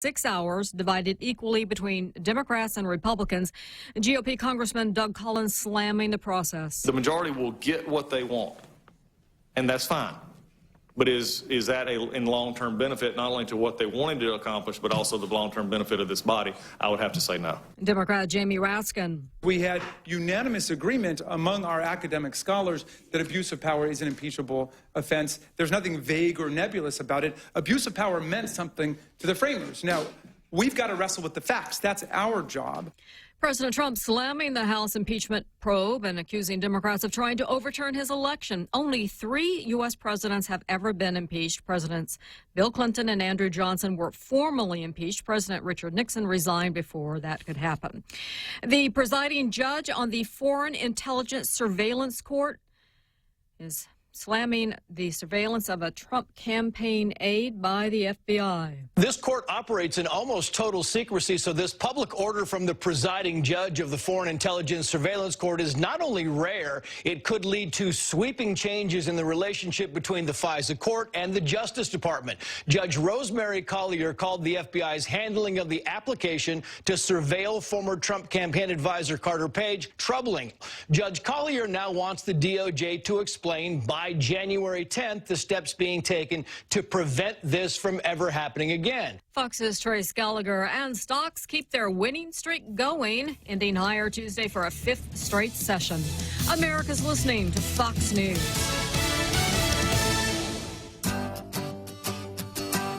6 hours, divided equally between Democrats and Republicans. GOP Congressman Doug Collins slamming the process. The majority will get what they want, and that's fine. But is that in long-term benefit not only to what they wanted to accomplish, but also the long-term benefit of this body? I would have to say no. Democrat Jamie Raskin. We had unanimous agreement among our academic scholars that abuse of power is an impeachable offense. There's nothing vague or nebulous about it. Abuse of power meant something to the framers. Now, we've got to wrestle with the facts. That's our job. President Trump slamming the House impeachment probe and accusing Democrats of trying to overturn his election. Only 3 U.S. presidents have ever been impeached. Presidents Bill Clinton and Andrew Johnson were formally impeached. President Richard Nixon resigned before that could happen. The presiding judge on the Foreign Intelligence Surveillance Court is slamming the surveillance of a Trump campaign aide by the FBI. This court operates in almost total secrecy, so this public order from the presiding judge of the Foreign Intelligence Surveillance Court is not only rare, it could lead to sweeping changes in the relationship between the FISA court and the Justice Department. Judge Rosemary Collier called the FBI's handling of the application to surveil former Trump campaign advisor Carter Page troubling. Judge Collier now wants the DOJ to explain by January 10th the steps being taken to prevent this from ever happening again. Fox's Trace Gallagher, and stocks keep their winning streak going, ending higher Tuesday for a 5th straight session. America's listening to Fox News.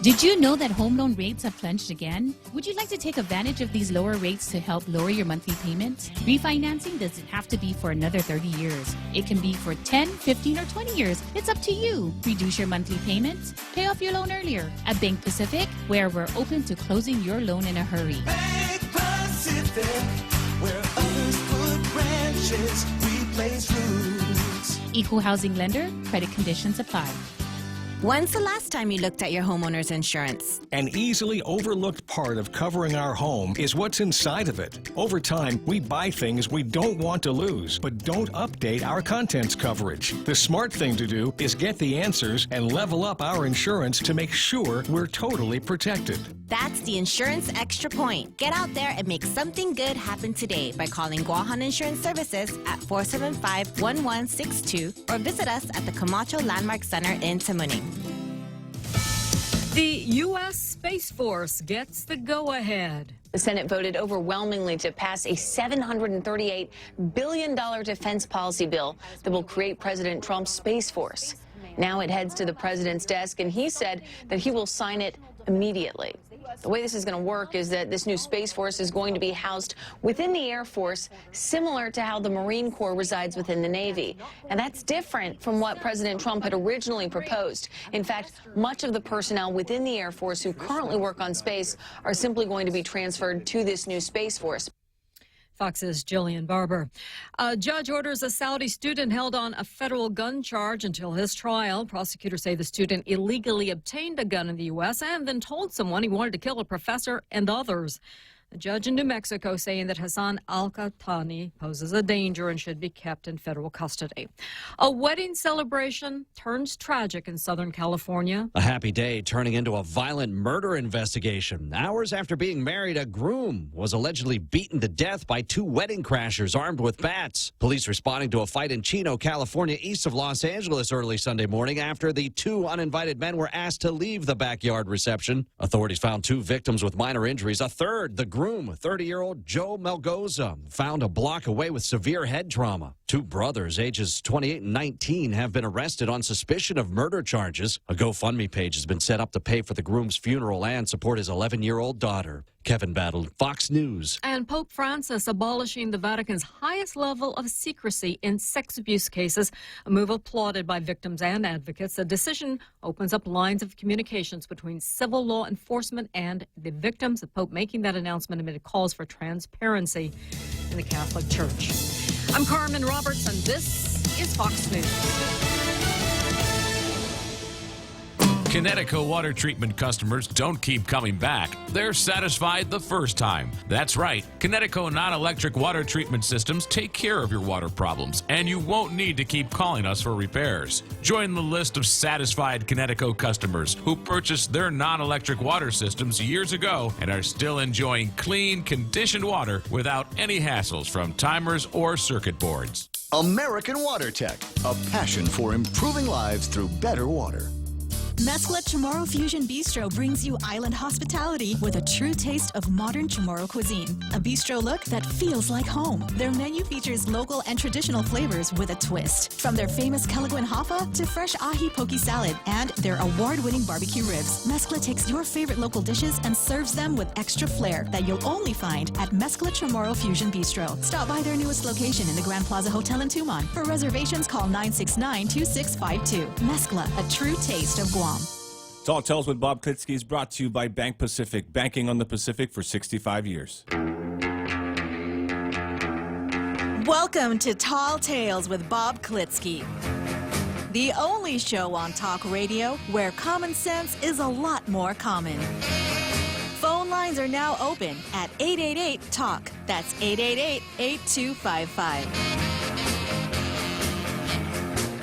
Did you know that home loan rates have plunged again? Would you like to take advantage of these lower rates to help lower your monthly payments? Refinancing doesn't have to be for another 30 years. It can be for 10, 15, or 20 years. It's up to you. Reduce your monthly payments. Pay off your loan earlier. At Bank Pacific, where we're open to closing your loan in a hurry. Bank Pacific, where others put branches, we place roots. Equal housing lender. Credit conditions apply. When's the last time you looked at your homeowner's insurance? An easily overlooked part of covering our home is what's inside of it. Over time, we buy things we don't want to lose, but don't update our contents coverage. The smart thing to do is get the answers and level up our insurance to make sure we're totally protected. That's the Insurance Extra Point. Get out there and make something good happen today by calling Guahan Insurance Services at 475-1162 or visit us at the Camacho Landmark Center in Tamuning. The U.S. Space Force gets the go-ahead. The Senate voted overwhelmingly to pass a $738 billion defense policy bill that will create President Trump's Space Force. Now it heads to the president's desk, and he said that he will sign it immediately. The way this is going to work is that this new Space Force is going to be housed within the Air Force, similar to how the Marine Corps resides within the Navy. And that's different from what President Trump had originally proposed. In fact, much of the personnel within the Air Force who currently work on space are simply going to be transferred to this new Space Force. Fox's Jillian Barber. A judge orders a Saudi student held on a federal gun charge until his trial. Prosecutors say the student illegally obtained a gun in the U.S. and then told someone he wanted to kill a professor and others. The judge in New Mexico saying that Hassan Al-Qahtani poses a danger and should be kept in federal custody. A wedding celebration turns tragic in Southern California. A happy day turning into a violent murder investigation. Hours after being married, a groom was allegedly beaten to death by 2 wedding crashers armed with bats. Police responding to a fight in Chino, California, east of Los Angeles early Sunday morning after the 2 uninvited men were asked to leave the backyard reception. Authorities found 2 victims with minor injuries. A third, the groom, 30-year-old Joe Melgoza, found a block away with severe head trauma. 2 brothers, ages 28 and 19, have been arrested on suspicion of murder charges. A GoFundMe page has been set up to pay for the groom's funeral and support his 11-year-old daughter. Kevin Battle, Fox News. And Pope Francis abolishing the Vatican's highest level of secrecy in sex abuse cases, a move applauded by victims and advocates. The decision opens up lines of communications between civil law enforcement and the victims. The Pope making that announcement amid calls for transparency in the Catholic Church. I'm Carmen Roberts, and this is Fox News. Connecticut water treatment customers don't keep coming back. They're satisfied the first time. That's right. Connecticut non-electric water treatment systems take care of your water problems, and you won't need to keep calling us for repairs. Join the list of satisfied Connecticut customers who purchased their non-electric water systems years ago and are still enjoying clean, conditioned water without any hassles from timers or circuit boards. American Water Tech, a passion for improving lives through better water. Mescla Chamorro Fusion Bistro brings you island hospitality with a true taste of modern Chamorro cuisine. A bistro look that feels like home. Their menu features local and traditional flavors with a twist. From their famous Calaguan Hapa to fresh ahi poke salad and their award-winning barbecue ribs. Mescla takes your favorite local dishes and serves them with extra flair that you'll only find at Mescla Chamorro Fusion Bistro. Stop by their newest location in the Grand Plaza Hotel in Tumon. For reservations, call 969-2652. Mescla, a true taste of Guam. Tall Tales with Bob Klitzkie is brought to you by Bank Pacific, banking on the Pacific for 65 years. Welcome to Tall Tales with Bob Klitzkie, the only show on talk radio where common sense is a lot more common. Phone lines are now open at 888-TALK. That's 888-8255.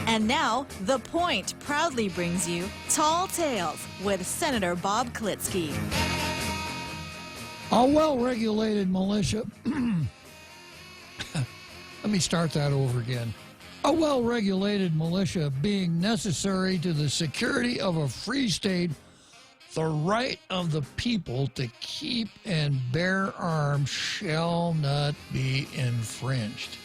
And now, The Point proudly brings you Tall Tales with Senator Bob Klitzkie. A well-regulated militia... Let me start that over again. A well-regulated militia being necessary to the security of a free state, the right of the people to keep and bear arms shall not be infringed.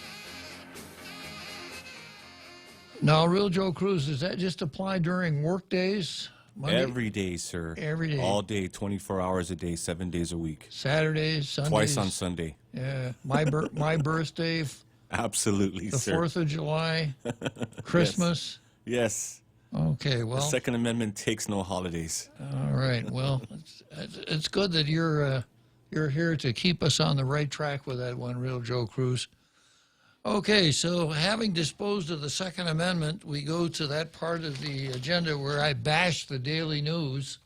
Now, Real Joe Cruz, does that just apply during work days? Monday? Every day, sir. Every day. All day, 24 hours a day, 7 days a week. Saturdays, Sundays. Twice on Sunday. Yeah. My birthday. Absolutely, the sir. The 4th of July. Christmas. Yes. Okay, well. The Second Amendment takes no holidays. All right. Well, it's good that you're here to keep us on the right track with that one, Real Joe Cruz. Okay, so having disposed of the Second Amendment, we go to that part of the agenda where I bash the Daily News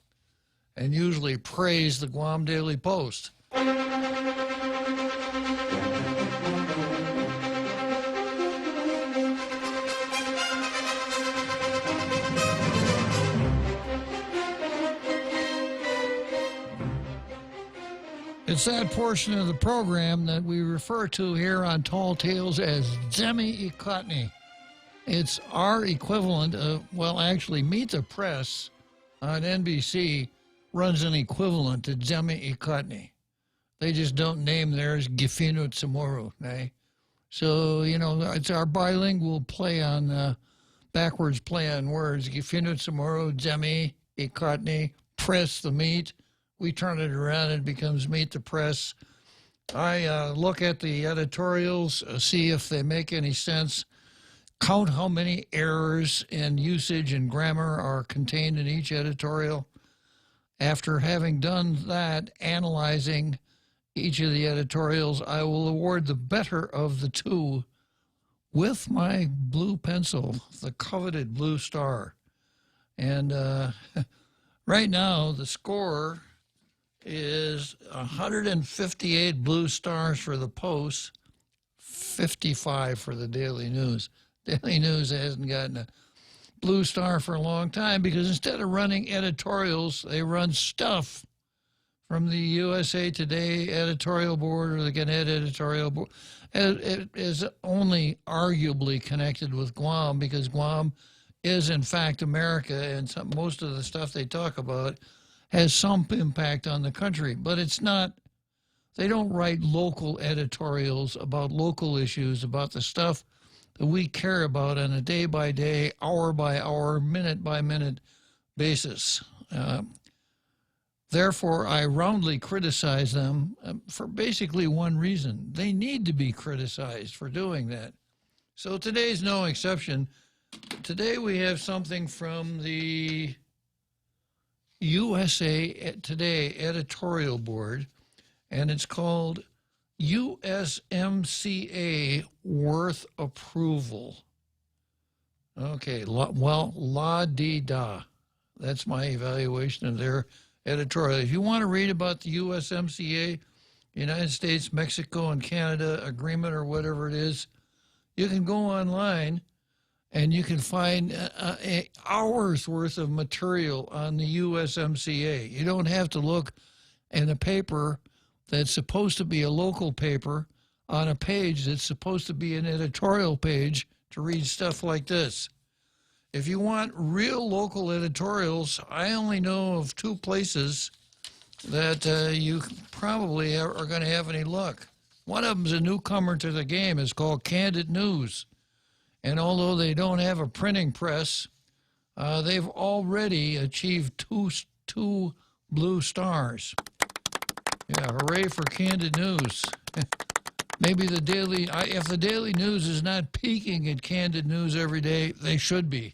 and usually praise the Guam Daily Post. It's that portion of the program that we refer to here on Tall Tales as Zemi Ikotni. It's our equivalent of, well, actually, Meet the Press on NBC runs an equivalent to Zemi Ikotni. They just don't name theirs Gifinu Tsumoru, eh? So, you know, it's our bilingual play on, backwards play on words. Gifinu Tsumoru, Zemi Ikotni, Press the Meet. We turn it around and it becomes Meet the Press. I look at the editorials, see if they make any sense, count how many errors in usage and grammar are contained in each editorial. After having done that, analyzing each of the editorials, I will award the better of the two with my blue pencil, the coveted blue star. And right now, the score is 158 blue stars for the Post, 55 for the Daily News. Daily News hasn't gotten a blue star for a long time because instead of running editorials, they run stuff from the USA Today editorial board or the Gannett editorial board. It is only arguably connected with Guam because Guam is, in fact, America, and most of the stuff they talk about has some impact on the country, but it's not, they don't write local editorials about local issues, about the stuff that we care about on a day-by-day, hour-by-hour, minute-by-minute basis. Therefore, I roundly criticize them for basically one reason. They need to be criticized for doing that. So today's no exception. Today we have something from the USA Today editorial board, and it's called USMCA Worth Approval. Okay, well, la-dee-da. That's my evaluation of their editorial. If you want to read about the USMCA, United States, Mexico, and Canada agreement or whatever it is, you can go online and you can find hours worth of material on the USMCA. You don't have to look in a paper that's supposed to be a local paper on a page that's supposed to be an editorial page to read stuff like this. If you want real local editorials, I only know of 2 places that you probably are going to have any luck. One of them is a newcomer to the game. It's called Candid News. And although they don't have a printing press, they've already achieved two blue stars. Yeah, hooray for Candid News. Maybe if the Daily News is not peaking at Candid News every day, they should be.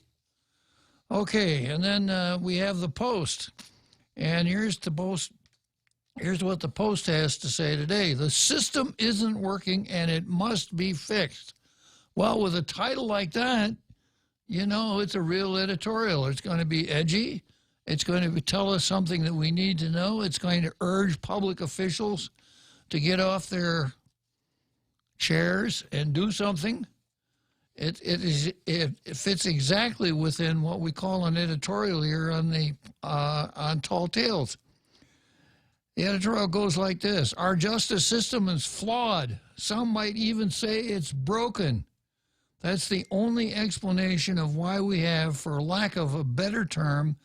Okay, and then we have the Post. And here's what the Post has to say today. The system isn't working and it must be fixed. Well, with a title like that, you know, it's a real editorial. It's going to be edgy. It's going to tell us something that we need to know. It's going to urge public officials to get off their chairs and do something. It fits exactly within what we call an editorial here on Tall Tales. The editorial goes like this: our justice system is flawed. Some might even say it's broken. That's the only explanation of why we have, for lack of a better term,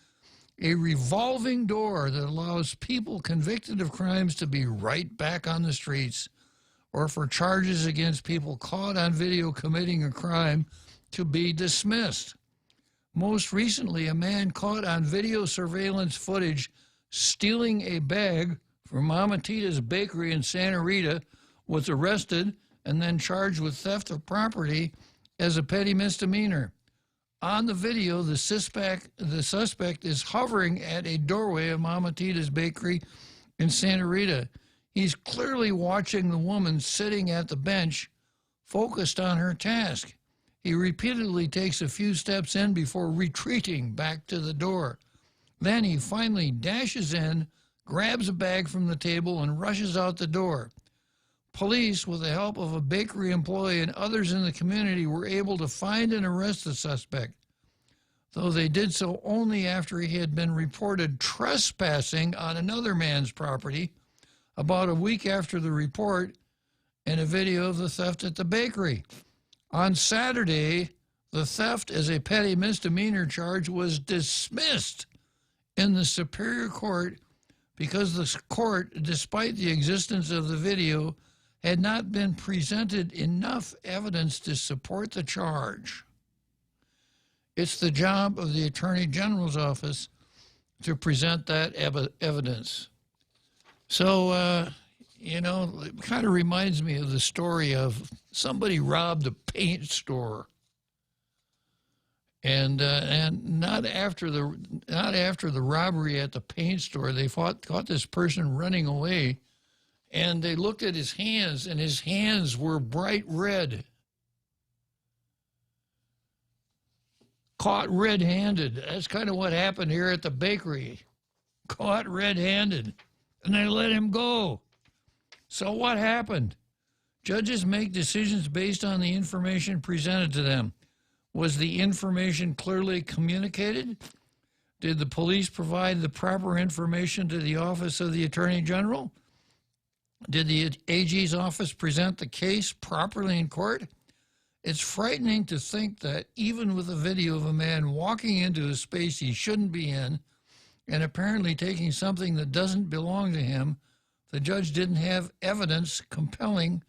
a revolving door that allows people convicted of crimes to be right back on the streets, or for charges against people caught on video committing a crime to be dismissed. Most recently, a man caught on video surveillance footage stealing a bag from Mama Tita's Bakery in Santa Rita was arrested and then charged with theft of property as a petty misdemeanor. On the video, the suspect is hovering at a doorway of Mama Tita's Bakery in Santa Rita. He's clearly watching the woman sitting at the bench, focused on her task. He repeatedly takes a few steps in before retreating back to the door. Then he finally dashes in, grabs a bag from the table, and rushes out the door. Police, with the help of a bakery employee and others in the community, were able to find and arrest the suspect, though they did so only after he had been reported trespassing on another man's property about a week after the report and a video of the theft at the bakery. On Saturday, the theft as a petty misdemeanor charge was dismissed in the Superior Court because the court, despite the existence of the video, had not been presented enough evidence to support the charge. It's the job of the Attorney General's office to present that evidence. So, you know, it kind of reminds me of the story of somebody robbed a paint store. And not after the robbery at the paint store, they caught this person running away, and they looked at his hands, and his hands were bright red. Caught red-handed. That's kind of what happened here at the bakery. Caught red-handed, and they let him go. So what happened? Judges make decisions based on the information presented to them. Was the information clearly communicated? Did the police provide the proper information to the Office of the Attorney General? Did the AG's office present the case properly in court? It's frightening to think that even with a video of a man walking into a space he shouldn't be in and apparently taking something that doesn't belong to him, the judge didn't have evidence compelling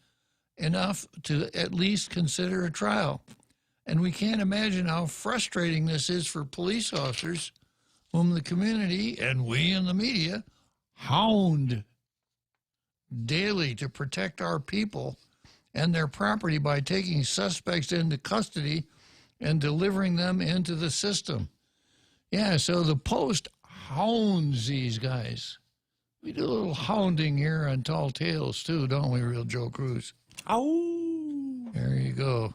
enough to at least consider a trial. And we can't imagine how frustrating this is for police officers whom the community and we in the media hound daily to protect our people and their property by taking suspects into custody and delivering them into the system. Yeah, so the Post hounds these guys. We do a little hounding here on Tall Tales too, don't we, Real Joe Cruz? Ow! There you go.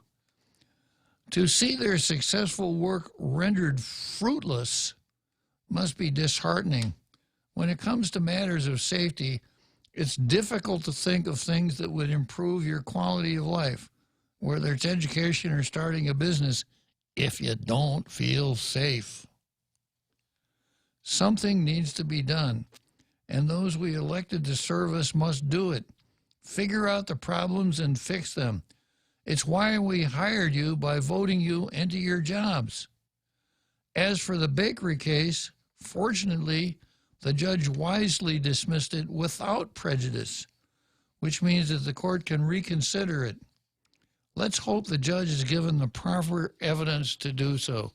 To see their successful work rendered fruitless, must be disheartening. When it comes to matters of safety, it's difficult to think of things that would improve your quality of life, whether it's education or starting a business, if you don't feel safe. Something needs to be done, and those we elected to serve us must do it. Figure out the problems and fix them. It's why we hired you by voting you into your jobs. As for the bakery case, fortunately, the judge wisely dismissed it without prejudice, which means that the court can reconsider it. Let's hope the judge is given the proper evidence to do so.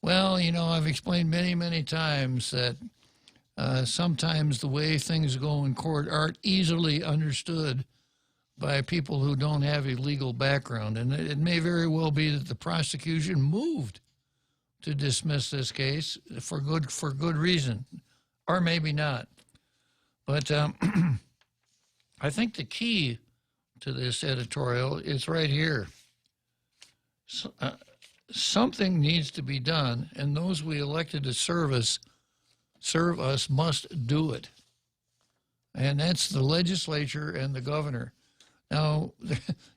Well, you know, I've explained many, many times that sometimes the way things go in court aren't easily understood by people who don't have a legal background. And it may very well be that the prosecution moved to dismiss this case for good reason, or maybe not. But I think the key to this editorial is right here. Something needs to be done, and those we elected to serve us must do it. And that's the legislature and the governor. Now,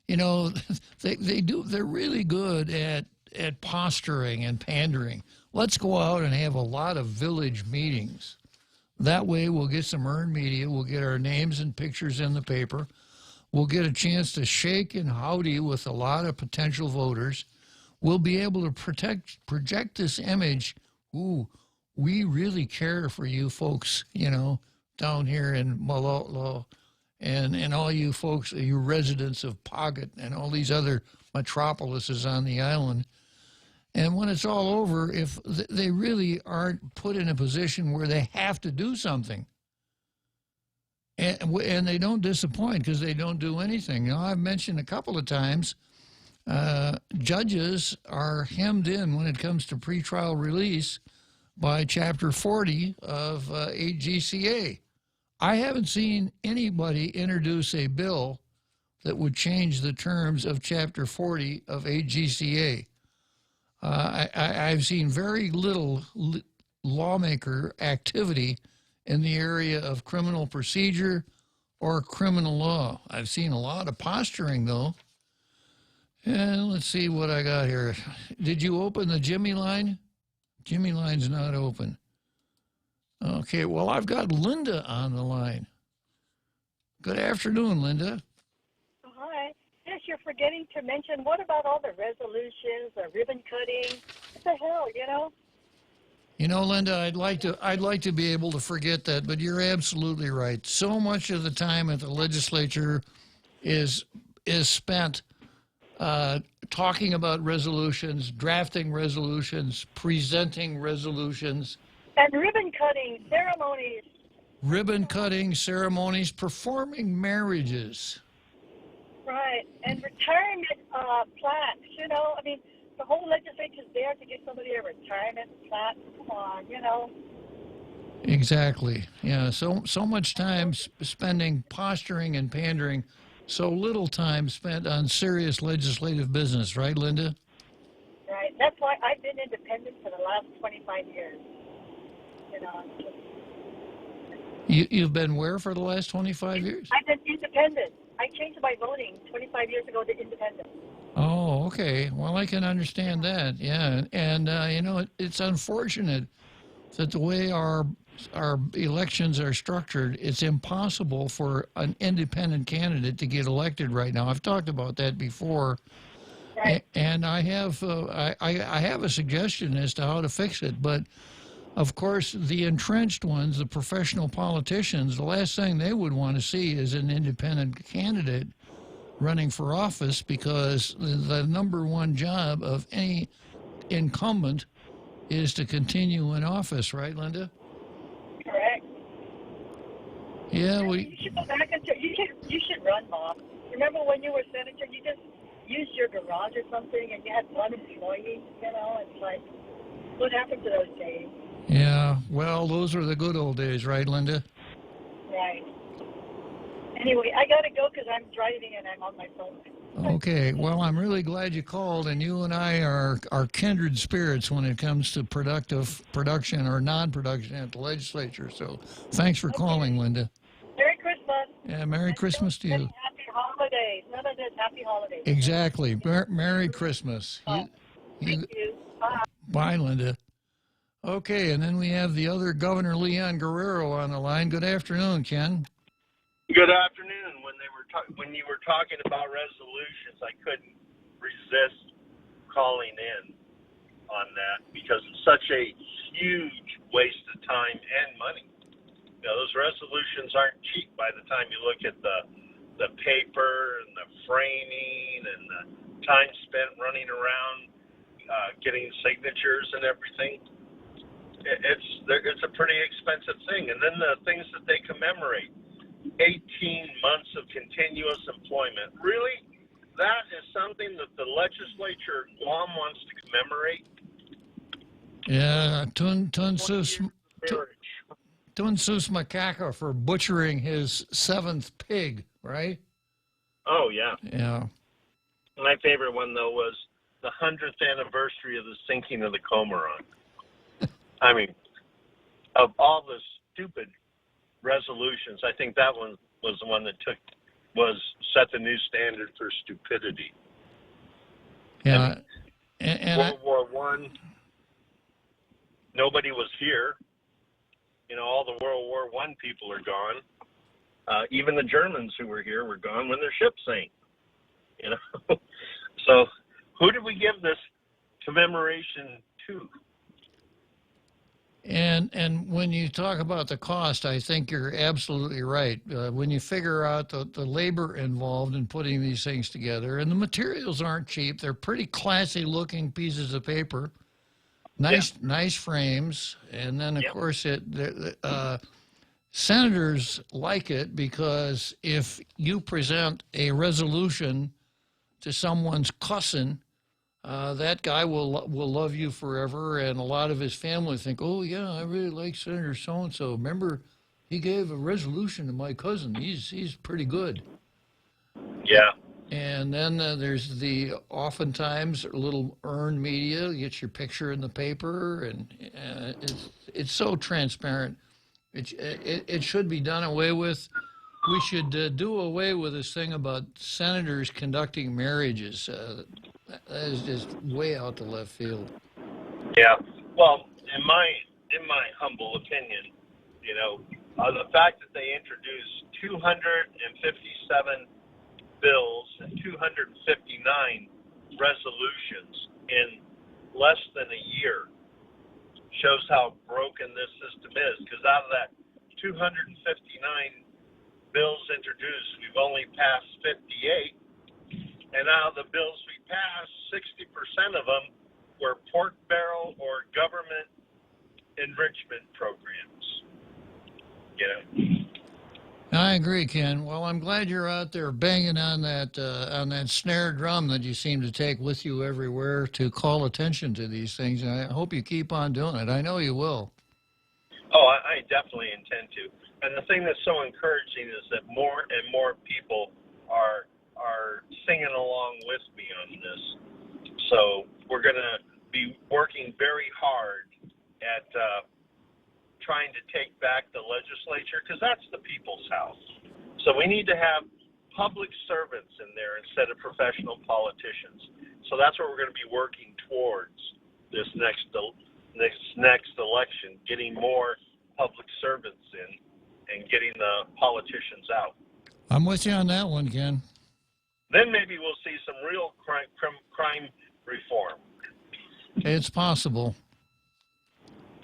you know, they're really good at posturing and pandering. Let's go out and have a lot of village meetings. That way we'll get some earned media, we'll get our names and pictures in the paper, we'll get a chance to shake and howdy with a lot of potential voters. We'll be able to project this image, ooh, we really care for you folks, you know, down here in Malotlo, and all you folks, you residents of Pocket and all these other metropolises on the island. And when it's all over, if they really aren't put in a position where they have to do something, and they don't disappoint because they don't do anything. You know, I've mentioned a couple of times, judges are hemmed in when it comes to pretrial release by Chapter 40 of AGCA. I haven't seen anybody introduce a bill that would change the terms of Chapter 40 of AGCA. I've seen very little lawmaker activity in the area of criminal procedure or criminal law. I've seen a lot of posturing, though. And let's see what I got here. Did you open the Jimmy line? Jimmy line's not open. Okay, well, I've got Linda on the line. Good afternoon, Linda. Hi. Yes, you're forgetting to mention, what about all the resolutions, the ribbon cutting? What the hell, you know? You know, Linda, I'd like to be able to forget that, but you're absolutely right. So much of the time at the legislature is spent talking about resolutions, drafting resolutions, presenting resolutions. And ribbon-cutting ceremonies. Ribbon-cutting ceremonies, performing marriages. Right, and retirement plaques, you know. I mean, the whole legislature's there to give somebody a retirement plaque. Come on, you know. Exactly. Yeah, so much time spending posturing and pandering, so little time spent on serious legislative business, right, Linda? Right, that's why I've been independent for the last 25 years. You know. You've been where for the last 25 years? I've been independent. I changed my voting 25 years ago to independent. Oh, okay. Well, I can understand that. Yeah, and you know, it's unfortunate that the way our elections are structured, it's impossible for an independent candidate to get elected right now. I've talked about that before, right. And I have a suggestion as to how to fix it. But of course, the entrenched ones, the professional politicians, the last thing they would want to see is an independent candidate running for office, because the number one job of any incumbent is to continue in office, right, Linda? Correct. Yeah, you should go back and you should run, Bob. Remember when you were senator, you just used your garage or something, and you had one employee. You know, it's like, what happened to those days? Yeah, well, those are the good old days, right, Linda? Right. Anyway, I got to go because I'm driving and I'm on my phone. Okay, well, I'm really glad you called, and you and I are kindred spirits when it comes to production or non-production at the legislature. So thanks for calling, Linda. Merry Christmas. Yeah, Merry Christmas to you. Happy holidays. None of this. Happy holidays. Exactly. Merry Christmas. Thank you. Bye. Bye, Linda. Okay, and then we have the other Governor Leon Guerrero on the line. Good afternoon, Ken. Good afternoon. When you were talking about resolutions, I couldn't resist calling in on that because it's such a huge waste of time and money. You know, those resolutions aren't cheap by the time you look at the paper and the framing and the time spent running around getting signatures and everything. It's a pretty expensive thing. And then the things that they commemorate. 18 months of continuous employment. Really? That is something that the legislature at Guam wants to commemorate? Yeah, Tunsus Macaca for butchering his 7th pig, right? Oh, yeah. Yeah. My favorite one, though, was the 100th anniversary of the sinking of the Comoron. I mean, of all the stupid resolutions, I think that one was the one that set the new standard for stupidity. Yeah, World War I, nobody was here. You know, all the World War I people are gone. Even the Germans who were here were gone when their ship sank. You know, so who did we give this commemoration to? And when you talk about the cost, I think you're absolutely right. When you figure out the labor involved in putting these things together, and the materials aren't cheap, they're pretty classy looking pieces of paper, nice frames, and then of course senators like it because if you present a resolution to someone's cousin, that guy will love you forever, and a lot of his family think, oh, yeah, I really like Senator so-and-so. Remember, he gave a resolution to my cousin. He's pretty good. Yeah. And then there's the oftentimes little earned media. You get your picture in the paper, and it's so transparent. It should be done away with. We should do away with this thing about senators conducting marriages. That is just way out to left field. Yeah. Well, in my humble opinion, you know, the fact that they introduced 257 bills and 259 resolutions in less than a year shows how broken this system is. Because out of that 259 bills introduced, we've only passed 58. And out of the bills we passed, 60% of them were pork barrel or government enrichment programs. You know? I agree, Ken. Well, I'm glad you're out there banging on that snare drum that you seem to take with you everywhere to call attention to these things. And I hope you keep on doing it. I know you will. Oh, I definitely intend to. And the thing that's so encouraging is that more and more people are singing along with me on this. So we're going to be working very hard at trying to take back the legislature, because that's the people's house. So we need to have public servants in there instead of professional politicians. So that's what we're going to be working towards this next election, getting more public servants in and getting the politicians out. I'm with you on that one, Ken. Then maybe we'll see some real crime reform. It's possible.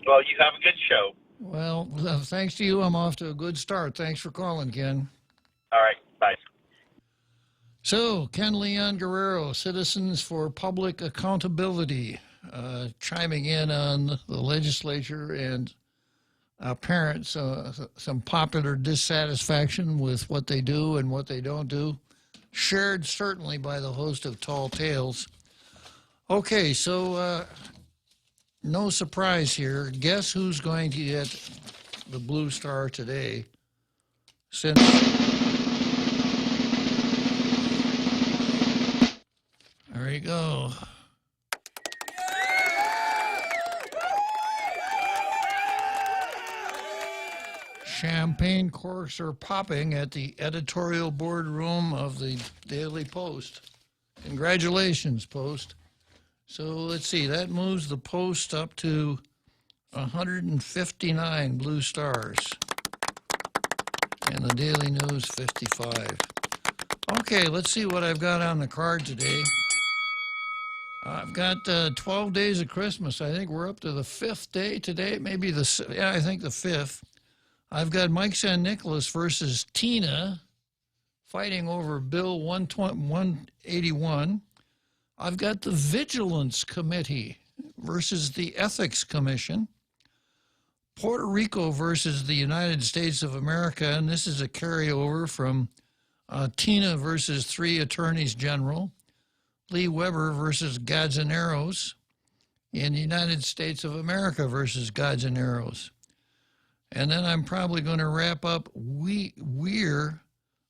Well, you have a good show. Well, thanks to you, I'm off to a good start. Thanks for calling, Ken. All right, bye. So, Ken Leon Guerrero, Citizens for Public Accountability, chiming in on the legislature and apparent some popular dissatisfaction with what they do and what they don't do, shared certainly by the host of Tall Tales. Okay, so no surprise here. Guess who's going to get the Blue Star today? champagne corks are popping at the editorial boardroom of the Daily Post. Congratulations, Post. So let's see, that moves the Post up to 159 blue stars. And the Daily News 55. Okay, let's see what I've got on the card today. I've got 12 days of Christmas. I think we're up to the 5th day today, maybe I think the 5th. I've got Mike San Nicolas versus Tina fighting over Bill 181. I've got the Vigilance Committee versus the Ethics Commission. Puerto Rico versus the United States of America, and this is a carryover from Tina versus 3 attorneys general. Lee Weber versus Gods and Arrows, and the United States of America versus Gods and Arrows. And then I'm probably going to wrap up Weir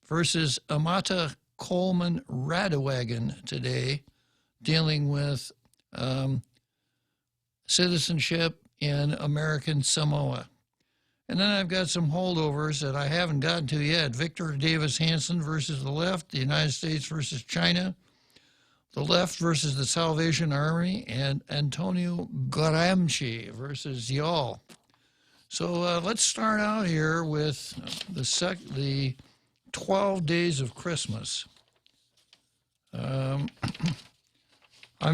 versus Amata Coleman Radewagen today, dealing with citizenship in American Samoa. And then I've got some holdovers that I haven't gotten to yet. Victor Davis Hanson versus the left, the United States versus China, the left versus the Salvation Army, and Antonio Gramsci versus y'all. So let's start out here with the 12 Days of Christmas. I'm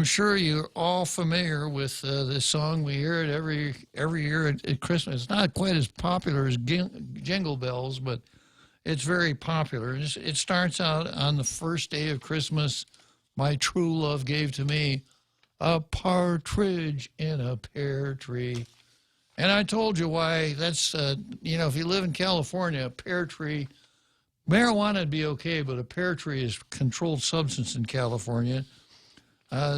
sure you're all familiar with this song. We hear it every year at Christmas. It's not quite as popular as Jingle Bells, but it's very popular. It starts out on the first day of Christmas. My true love gave to me a partridge in a pear tree. And I told you why that's, if you live in California, a pear tree, marijuana would be okay, but a pear tree is a controlled substance in California.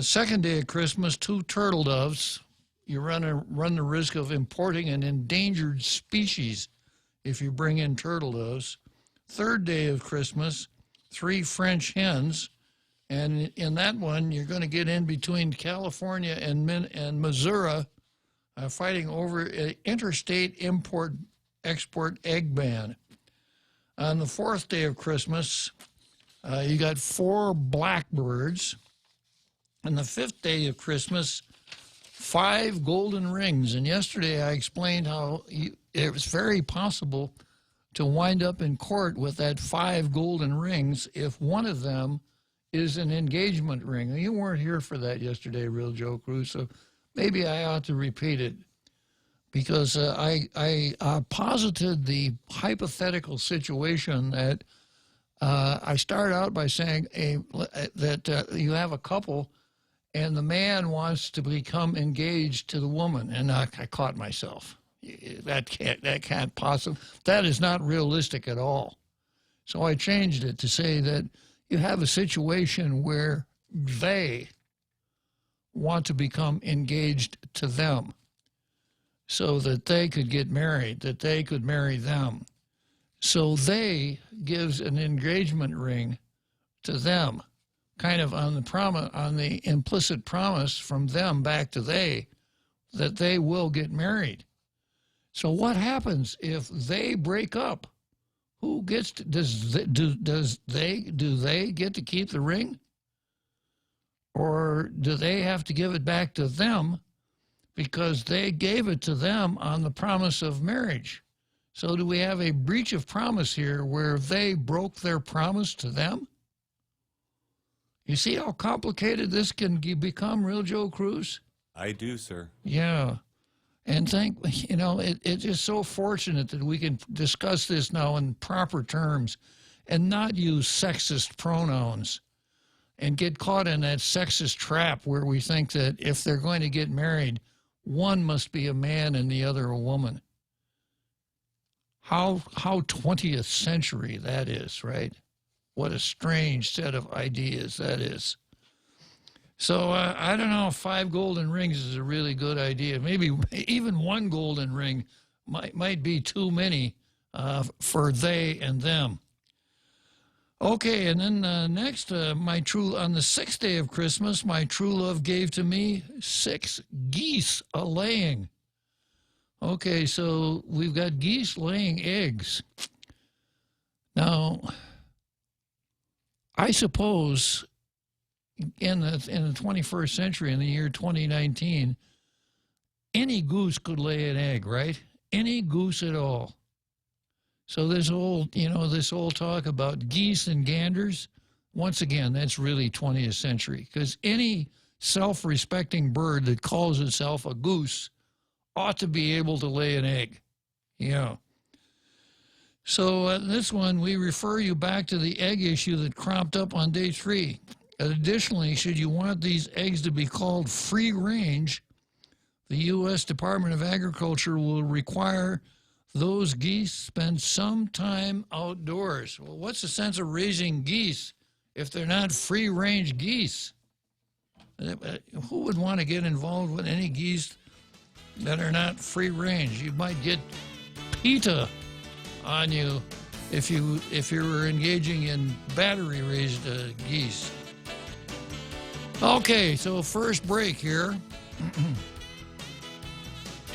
Second day of Christmas, 2 turtle doves. You run the risk of importing an endangered species if you bring in turtle doves. Third day of Christmas, 3 French hens. And in that one, you're going to get in between California and Missouri, fighting over an interstate import-export egg ban. On the 4th day of Christmas, you got 4 blackbirds. On the 5th day of Christmas, 5 golden rings. And yesterday I explained how it was very possible to wind up in court with that 5 golden rings if one of them is an engagement ring. You weren't here for that yesterday, Real Joe Cruz, so maybe I ought to repeat it, because I posited the hypothetical situation that I start out by saying that you have a couple and the man wants to become engaged to the woman, and I caught myself. That can't possibly, that is not realistic at all. So I changed it to say that you have a situation where they want to become engaged to them so that they could get married, that they could marry them. So they gives an engagement ring to them, kind of on the implicit promise from them back to they, that they will get married. So what happens if they break up? Who gets to, do they get to keep the ring? Or do they have to give it back to them because they gave it to them on the promise of marriage? So do we have a breach of promise here where they broke their promise to them? You see how complicated this can become, Real Joe Cruz? I do, sir. Yeah. And it's just so fortunate that we can discuss this now in proper terms and not use sexist pronouns and get caught in that sexist trap where we think that if they're going to get married, one must be a man and the other a woman. How 20th century that is, right? What a strange set of ideas that is. So I don't know if 5 golden rings is a really good idea. Maybe even 1 golden ring might be too many for they and them. Okay, and then next, on the 6th day of Christmas, my true love gave to me 6 geese a-laying. Okay, so we've got geese laying eggs. Now, I suppose in the 21st century, in the year 2019, any goose could lay an egg, right? Any goose at all. So this whole talk about geese and ganders, once again, that's really 20th century, because any self-respecting bird that calls itself a goose ought to be able to lay an egg. Yeah. So this one, we refer you back to the egg issue that cropped up on day 3. Additionally, should you want these eggs to be called free range, the U.S. Department of Agriculture will require those geese spend some time outdoors. Well, what's the sense of raising geese if they're not free range geese? Who would want to get involved with any geese that are not free range? You might get PETA on you if you were engaging in battery raised geese. Okay, so first break here.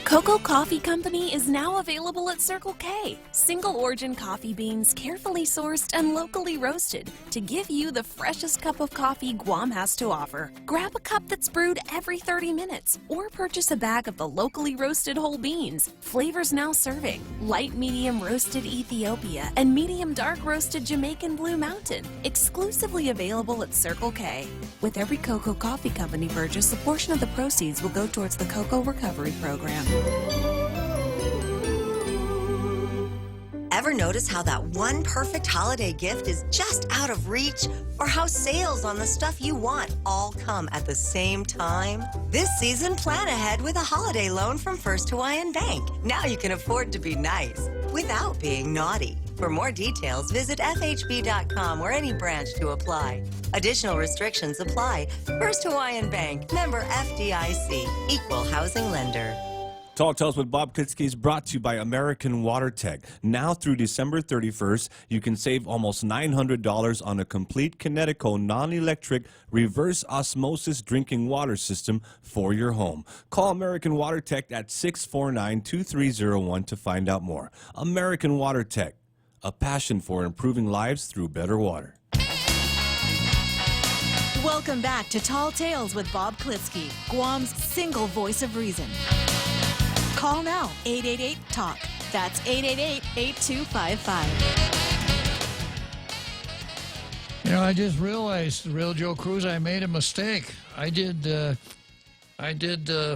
Cocoa Coffee Company is now available at Circle K. Single origin coffee beans carefully sourced and locally roasted to give you the freshest cup of coffee Guam has to offer. Grab a cup that's brewed every 30 minutes or purchase a bag of the locally roasted whole beans. Flavors now serving: light medium roasted Ethiopia and medium dark roasted Jamaican Blue Mountain. Exclusively available at Circle K. With every Cocoa Coffee Company purchase, a portion of the proceeds will go towards the Cocoa Recovery Program. Ever notice how that one perfect holiday gift is just out of reach? Or how sales on the stuff you want all come at the same time? This season, plan ahead with a holiday loan from First Hawaiian Bank. Now you can afford to be nice without being naughty. For more details, visit FHB.com or any branch to apply. Additional restrictions apply. First Hawaiian Bank, member FDIC, equal housing lender. Tall Tales with Bob Klitzkie is brought to you by American Water Tech. Now through December 31st, you can save almost $900 on a complete Kinetico non-electric reverse osmosis drinking water system for your home. Call American Water Tech at 649-2301 to find out more. American Water Tech, a passion for improving lives through better water. Welcome back to Tall Tales with Bob Klitzkie, Guam's single voice of reason. Call now, 888-TALK. That's 888-8255. You know, I just realized, Real Joe Cruz, I made a mistake. I did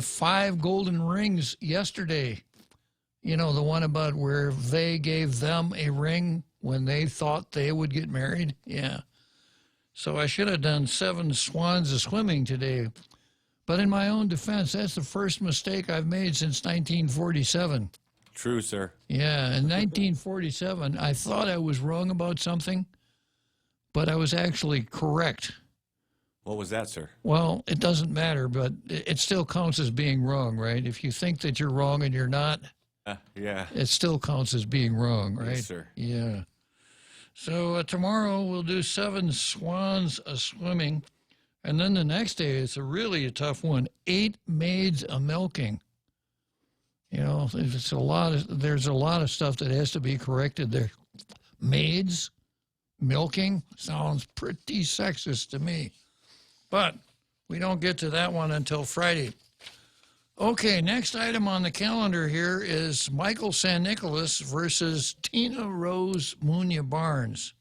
5 golden rings yesterday. You know, the one about where they gave them a ring when they thought they would get married. Yeah. So I should have done 7 swans of swimming today. But in my own defense, that's the first mistake I've made since 1947. True, sir. Yeah, in 1947, I thought I was wrong about something, but I was actually correct. What was that, sir? Well, it doesn't matter, but it still counts as being wrong, right? If you think that you're wrong and you're not, yeah, it still counts as being wrong, right? Yes, sir. Yeah. So tomorrow we'll do 7 swans a swimming. And then the next day, it's really a tough one. 8 maids a milking. You know, there's a lot of stuff that has to be corrected there. Maids milking sounds pretty sexist to me. But we don't get to that one until Friday. Okay, next item on the calendar here is Michael San Nicolas versus Tina Rose Munya Barnes.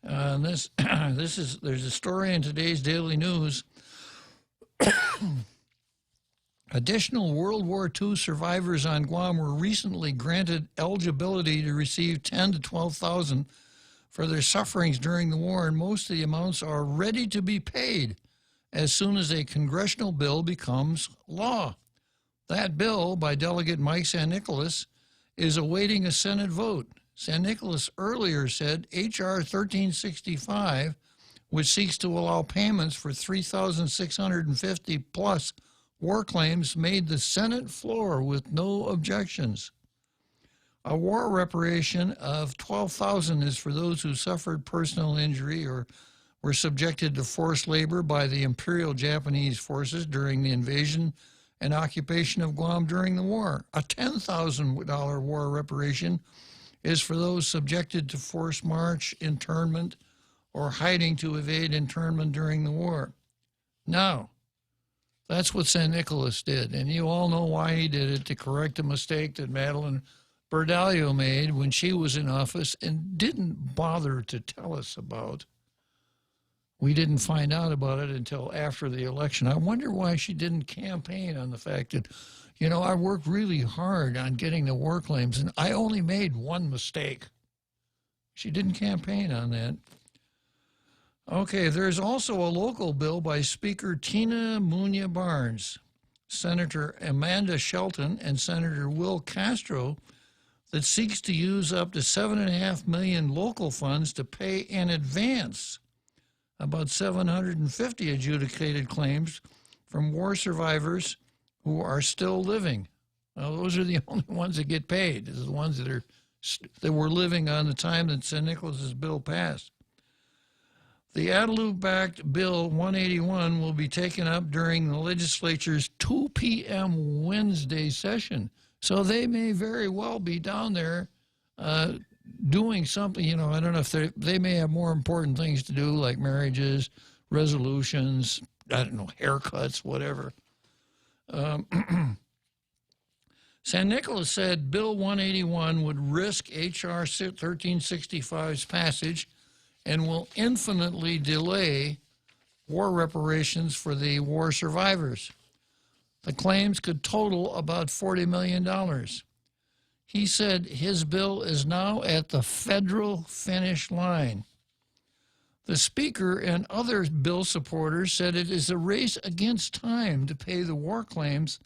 There's a story in today's Daily News. Additional World War II survivors on Guam were recently granted eligibility to receive $10,000 to $12,000 for their sufferings during the war, and most of the amounts are ready to be paid as soon as a congressional bill becomes law. That bill, by Delegate Mike San Nicolas, is awaiting a Senate vote. San Nicolas earlier said H.R. 1365, which seeks to allow payments for 3,650 plus war claims, made the Senate floor with no objections. A war reparation of $12,000 is for those who suffered personal injury or were subjected to forced labor by the Imperial Japanese forces during the invasion and occupation of Guam during the war. A $10,000 war reparation is for those subjected to forced march, internment, or hiding to evade internment during the war. Now, that's what San Nicolas did, and you all know why he did it, to correct a mistake that Madeline Bordallo made when she was in office and didn't bother to tell us about. We didn't find out about it until after the election. I wonder why she didn't campaign on the fact that, you know, I worked really hard on getting the war claims, and I only made one mistake. She didn't campaign on that. Okay, there's also a local bill by Speaker Tina Muñoz Barnes, Senator Amanda Shelton, and Senator Will Castro that seeks to use up to $7.5 million local funds to pay in advance about 750 adjudicated claims from war survivors who are still living. Now, those are the only ones that get paid. These are the ones that were living on the time that San Nicolas's bill passed. The Adelou-backed Bill 181 will be taken up during the legislature's 2 p.m. Wednesday session. So they may very well be down there doing something. You know, I don't know if they may have more important things to do, like marriages, resolutions, I don't know, haircuts, whatever. San Nicolas said Bill 181 would risk H.R. 1365's passage and will infinitely delay war reparations for the war survivors. The claims could total about $40 million. He said his bill is now at the federal finish line. The Speaker and other bill supporters said it is a race against time to pay the war claims,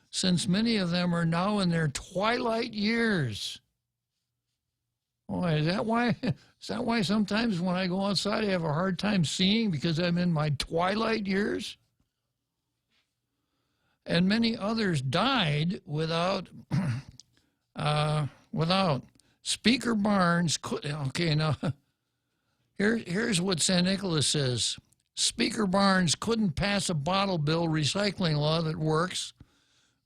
since many of them are now in their twilight years. Boy, is that why sometimes when I go outside I have a hard time seeing, because I'm in my twilight years? And many others died without Speaker Barnes could. Okay, now here's what San Nicolas says. Speaker Barnes couldn't pass a bottle bill recycling law that works,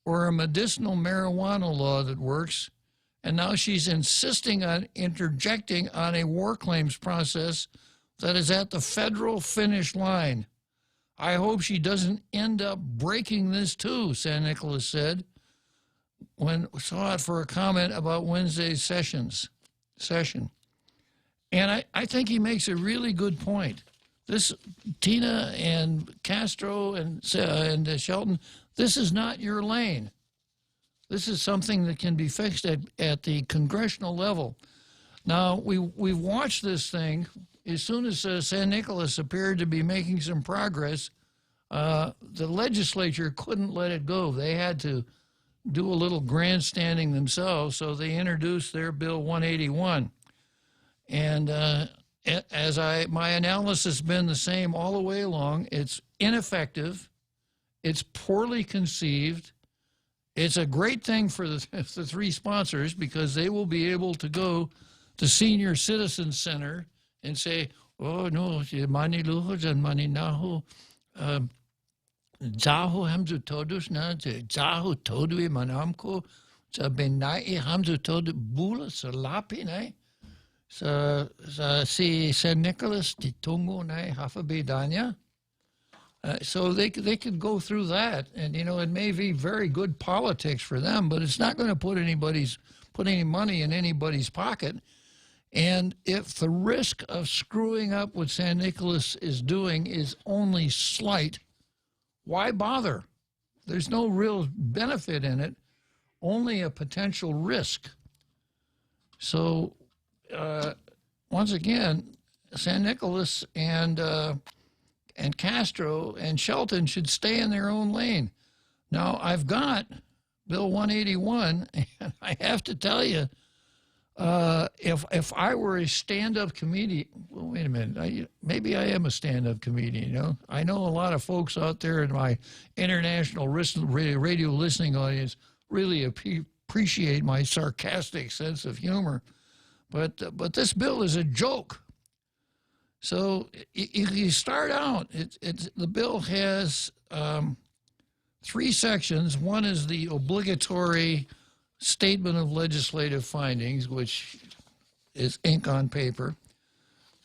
or a medicinal marijuana law that works, and now she's insisting on interjecting on a war claims process that is at the federal finish line. I hope she doesn't end up breaking this too, San Nicolas said, when sought for a comment about Wednesday's session. And I think he makes a really good point. This, Tina and Castro and Shelton, this is not your lane. This is something that can be fixed at the congressional level. Now, we've watched this thing. As soon as San Nicolas appeared to be making some progress, the legislature couldn't let it go. They had to do a little grandstanding themselves, so they introduced their Bill 181. And my analysis has been the same all the way along. It's ineffective. It's poorly conceived. It's a great thing for the three sponsors, because they will be able to go to Senior Citizen Center and say, oh, no, mani luhos and mani naho. Zaho hamzu todos na, zaho todui manamko, sa benai hamzu todu bula salapi nai. Sa si San Nicolas di Tungo nai hafa bedanya. So they could go through that, and you know, it may be very good politics for them, but it's not going to put any money in anybody's pocket. And if the risk of screwing up what San Nicolas is doing is only slight, why bother? There's no real benefit in it, only a potential risk. So once again, San Nicolas and Castro and Shelton should stay in their own lane. Now, I've got Bill 181, and I have to tell you, if I were a stand-up comedian, well, wait a minute, maybe I am a stand-up comedian, you know? I know a lot of folks out there in my international radio listening audience really appreciate my sarcastic sense of humor, but this bill is a joke. So you start out, the bill has 3 sections. One is the obligatory statement of legislative findings, which is ink on paper.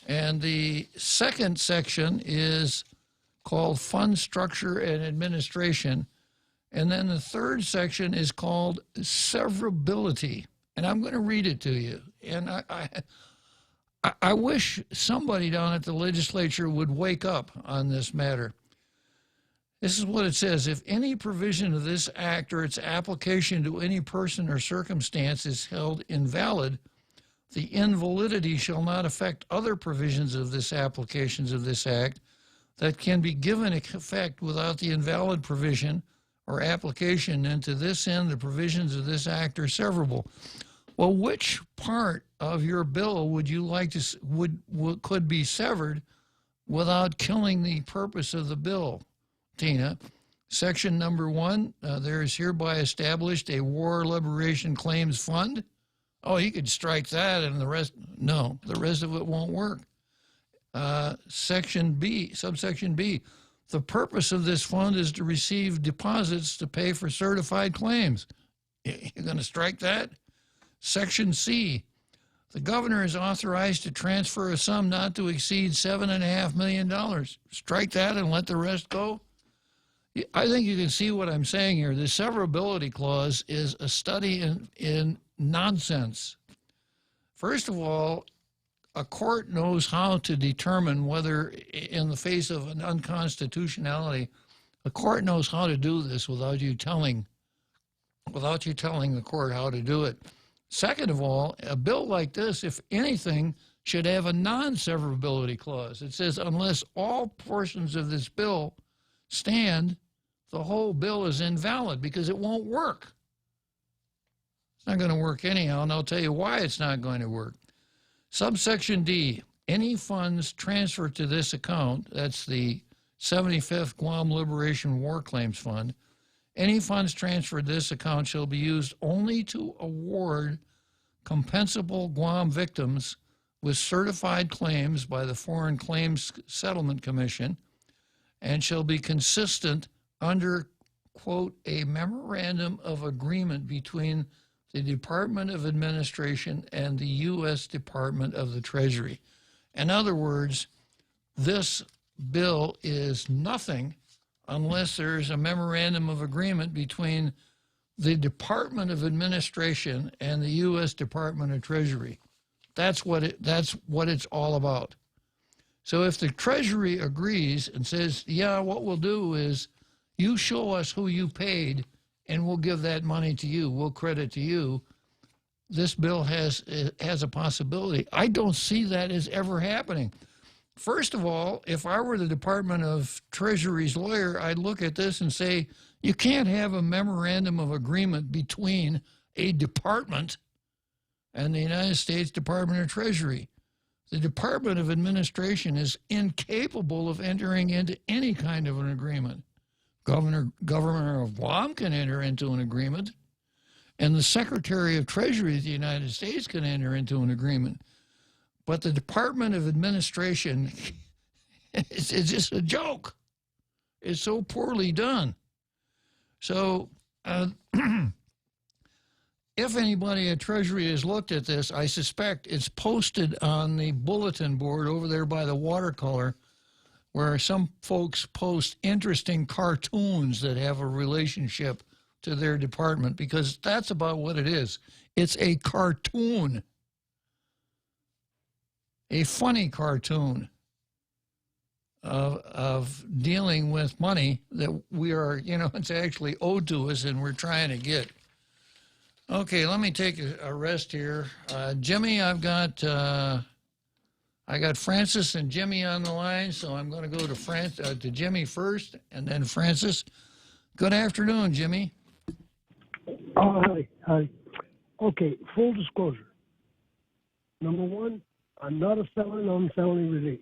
And the second section is called Fund Structure and Administration. And then the third section is called Severability. And I'm going to read it to you. And I wish somebody down at the legislature would wake up on this matter. This is what it says. If any provision of this act or its application to any person or circumstance is held invalid, the invalidity shall not affect other provisions of this applications of this act that can be given effect without the invalid provision or application, and to this end the provisions of this act are severable. Well, which part of your bill would you like to could be severed without killing the purpose of the bill, Tina? Section number 1, there is hereby established a War Liberation Claims Fund. Oh, you could strike that and the rest, no, the rest of it won't work. Section B, subsection B, the purpose of this fund is to receive deposits to pay for certified claims. You're going to strike that? Section C, the governor is authorized to transfer a sum not to exceed $7.5 million. Strike that and let the rest go? I think you can see what I'm saying here. The severability clause is a study in nonsense. First of all, a court knows how to determine whether, in the face of an unconstitutionality, a court knows how to do this without you telling the court how to do it. Second of all, a bill like this, if anything, should have a non-severability clause. It says unless all portions of this bill stand, the whole bill is invalid because it won't work. It's not going to work anyhow, and I'll tell you why it's not going to work. Subsection D, any funds transferred to this account, that's the 75th Guam Liberation War Claims Fund, any funds transferred to this account shall be used only to award compensable Guam victims with certified claims by the Foreign Claims Settlement Commission and shall be consistent under, quote, a memorandum of agreement between the Department of Administration and the U.S. Department of the Treasury. In other words, this bill is nothing unless there's a memorandum of agreement between the Department of Administration and the U.S. Department of Treasury. That's what it's all about. So if the Treasury agrees and says, yeah, what we'll do is you show us who you paid and we'll give that money to you, we'll credit to you, this bill has a possibility. I don't see that as ever happening. First of all, if I were the Department of Treasury's lawyer, I'd look at this and say, you can't have a memorandum of agreement between a department and the United States Department of Treasury. The Department of Administration is incapable of entering into any kind of an agreement. Governor of Guam can enter into an agreement, and the Secretary of Treasury of the United States can enter into an agreement. But the Department of Administration, it's just a joke. It's so poorly done. So if anybody at Treasury has looked at this, I suspect it's posted on the bulletin board over there by the watercolor, where some folks post interesting cartoons that have a relationship to their department, because that's about what it is. It's a cartoon. A funny cartoon of dealing with money that we are, it's actually owed to us and we're trying to get. Okay, let me take a rest here. Jimmy, I got Francis and Jimmy on the line, so I'm going to go to Jimmy first and then Francis. Good afternoon, Jimmy. Oh, hi. Okay, full disclosure. Number one, I'm not a felon on felony release.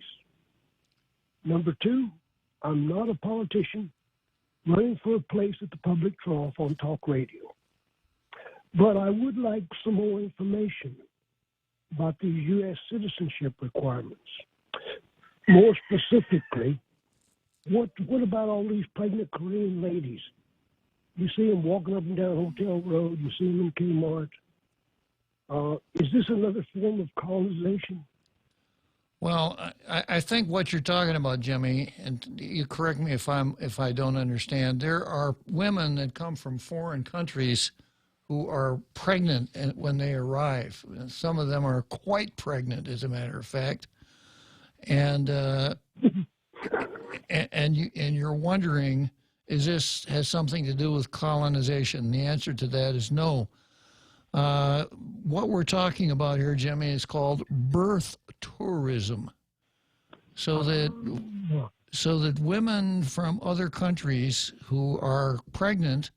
Number two, I'm not a politician running for a place at the public trough on talk radio. But I would like some more information about these U.S. citizenship requirements. More specifically, what about all these pregnant Korean ladies You see them walking up and down Hotel Road. You see them in Kmart. Is this another form of colonization? Well, I think what you're talking about, Jimmy, and you correct me if I don't understand. There are women that come from foreign countries who are pregnant when they arrive. Some of them are quite pregnant, as a matter of fact, and you're wondering, is this has something to do with colonization? The answer to that is no. What we're talking about here, Jimmy, is called birth tourism. So that women from other countries who are pregnant,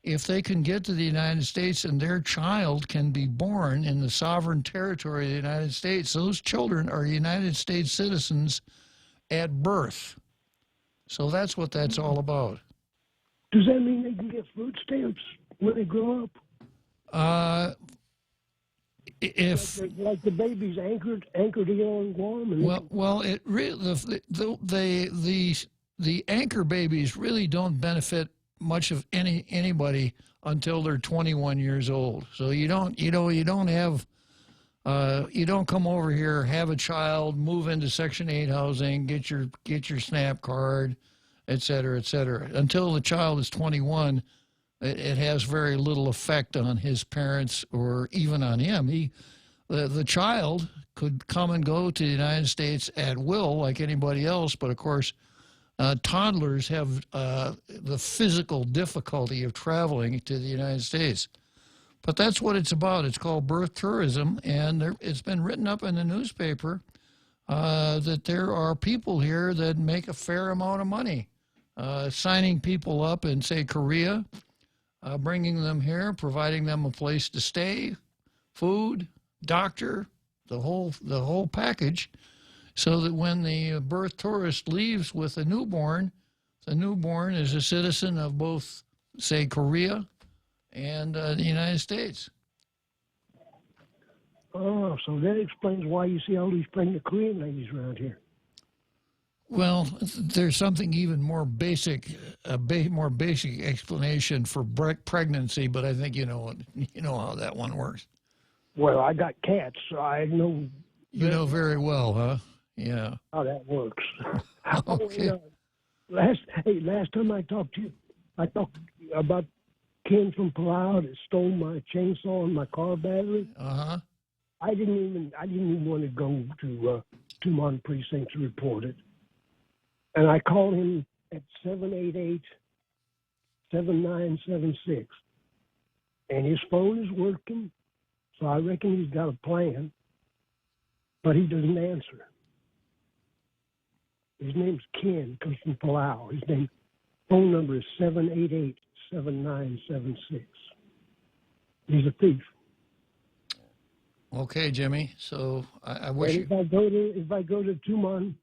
if they can get to the United States and their child can be born in the sovereign territory of the United States, those children are United States citizens at birth. So that's what that's all about. Does that mean they can get food stamps when they grow up? If like the baby's anchored here on Guam. And it really the anchor babies really don't benefit much of anybody until they're 21 years old. So you don't come over here, have a child, move into Section 8 housing, get your SNAP card, et cetera, until the child is 21. It has very little effect on his parents or even on him. The child could come and go to the United States at will like anybody else, but of course, toddlers have the physical difficulty of traveling to the United States. But that's what it's about. It's called birth tourism, and it's been written up in the newspaper that there are people here that make a fair amount of money signing people up in, say, Korea, bringing them here, providing them a place to stay, food, doctor, the whole package, so that when the birth tourist leaves with a newborn, the newborn is a citizen of both, say, Korea and the United States. Oh, so that explains why you see all these pregnant Korean ladies around here. Well, there's something even more basic, more basic explanation for pregnancy, but I think you know how that one works. Well, I got cats, so I know. You know very well, huh? Yeah. How that works. Okay. Last time I talked to you, I talked about Ken from Palau that stole my chainsaw and my car battery. Uh-huh. I didn't even want to go to Tumon Precinct to report it. And I called him at 788-7976. And his phone is working, so I reckon he's got a plan. But he doesn't answer. His name's Ken, comes from Palau. His phone number is 788-7976. He's a thief. Okay, Jimmy. So I wish. And if I go to Tumon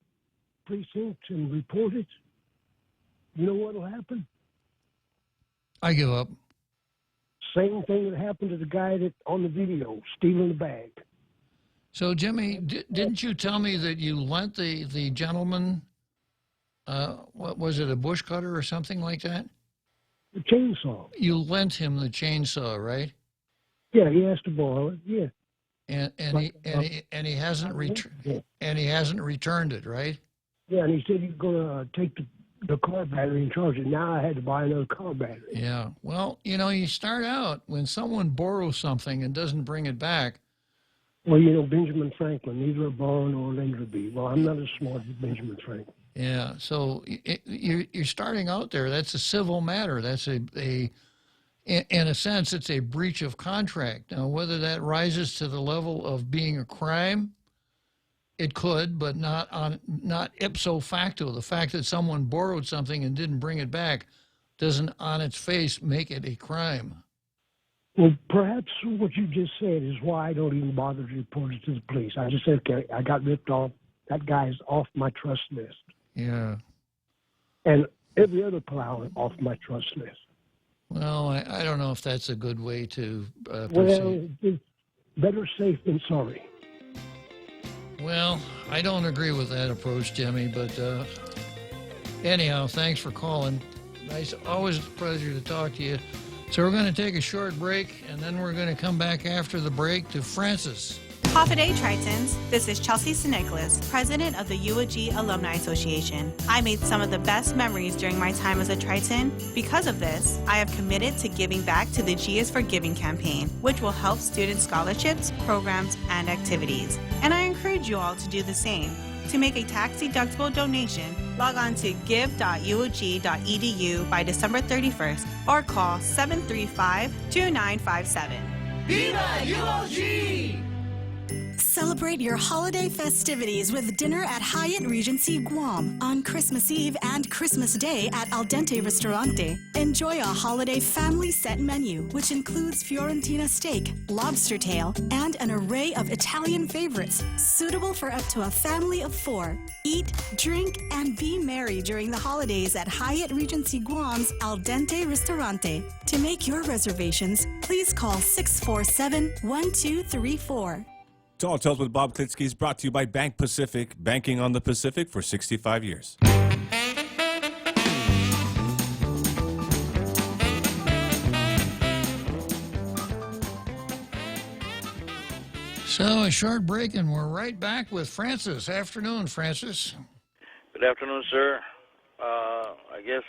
Precinct and report it, you know what'll happen? I give up. Same thing that happened to the guy that on the video stealing the bag. So, Jimmy, didn't you tell me that you lent the gentleman, what was it, a bush cutter or something like that? The chainsaw. You lent him the chainsaw, right? Yeah, he asked to borrow it. Yeah. And he hasn't returned it, right? Yeah, and he said he's going to take the car battery and charge it. Now I had to buy another car battery. Yeah. Well, you start out when someone borrows something and doesn't bring it back. Well, Benjamin Franklin, neither a borrow nor a lender be. Well, I'm not as smart as Benjamin Franklin. Yeah. So you're starting out there. That's a civil matter. That's in a sense, it's a breach of contract. Now, whether that rises to the level of being a crime, it could, but not ipso facto. The fact that someone borrowed something and didn't bring it back doesn't, on its face, make it a crime. Well, perhaps what you just said is why I don't even bother to report it to the police. I just said, okay, I got ripped off. That guy's off my trust list. Yeah. And every other Palau off my trust list. Well, I don't know if that's a good way to proceed. Well, it's better safe than sorry. Well, I don't agree with that approach, Jimmy, but anyhow, thanks for calling. Nice, always a pleasure to talk to you. So we're going to take a short break, and then we're going to come back after the break to Francis. Hafa-Day Tritons, this is Chelsea St. president of the UOG Alumni Association. I made some of the best memories during my time as a Triton. Because of this, I have committed to giving back to the G is for Giving campaign, which will help student scholarships, programs, and activities. And I encourage you all to do the same. To make a tax-deductible donation, log on to give.uog.edu by December 31st or call 735-2957. Viva UOG! Celebrate your holiday festivities with dinner at Hyatt Regency Guam on Christmas Eve and Christmas Day at Al Dente Ristorante. Enjoy a holiday family set menu, which includes Fiorentina steak, lobster tail, and an array of Italian favorites, suitable for up to a family of 4. Eat, drink, and be merry during the holidays at Hyatt Regency Guam's Al Dente Ristorante. To make your reservations, please call 647-1234. Tall Tales with Bob Klitzkie is brought to you by Bank Pacific, banking on the Pacific for 65 years. So a short break, and we're right back with Francis. Afternoon, Francis. Good afternoon, sir. I guess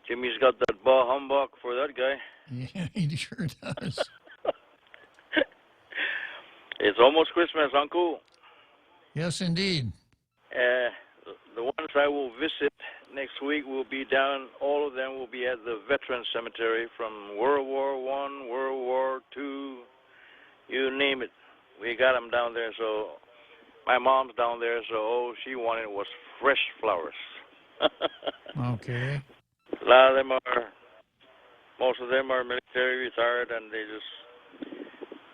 Jimmy's got that bah humbug for that guy. Yeah, he sure does. It's almost Christmas, Uncle. Yes, indeed. The ones I will visit next week will be down, all of them will be at the Veterans Cemetery from World War I, World War II, you name it. We got them down there, so my mom's down there, so all she wanted was fresh flowers. Okay. A lot of them most of them are military retired, and they just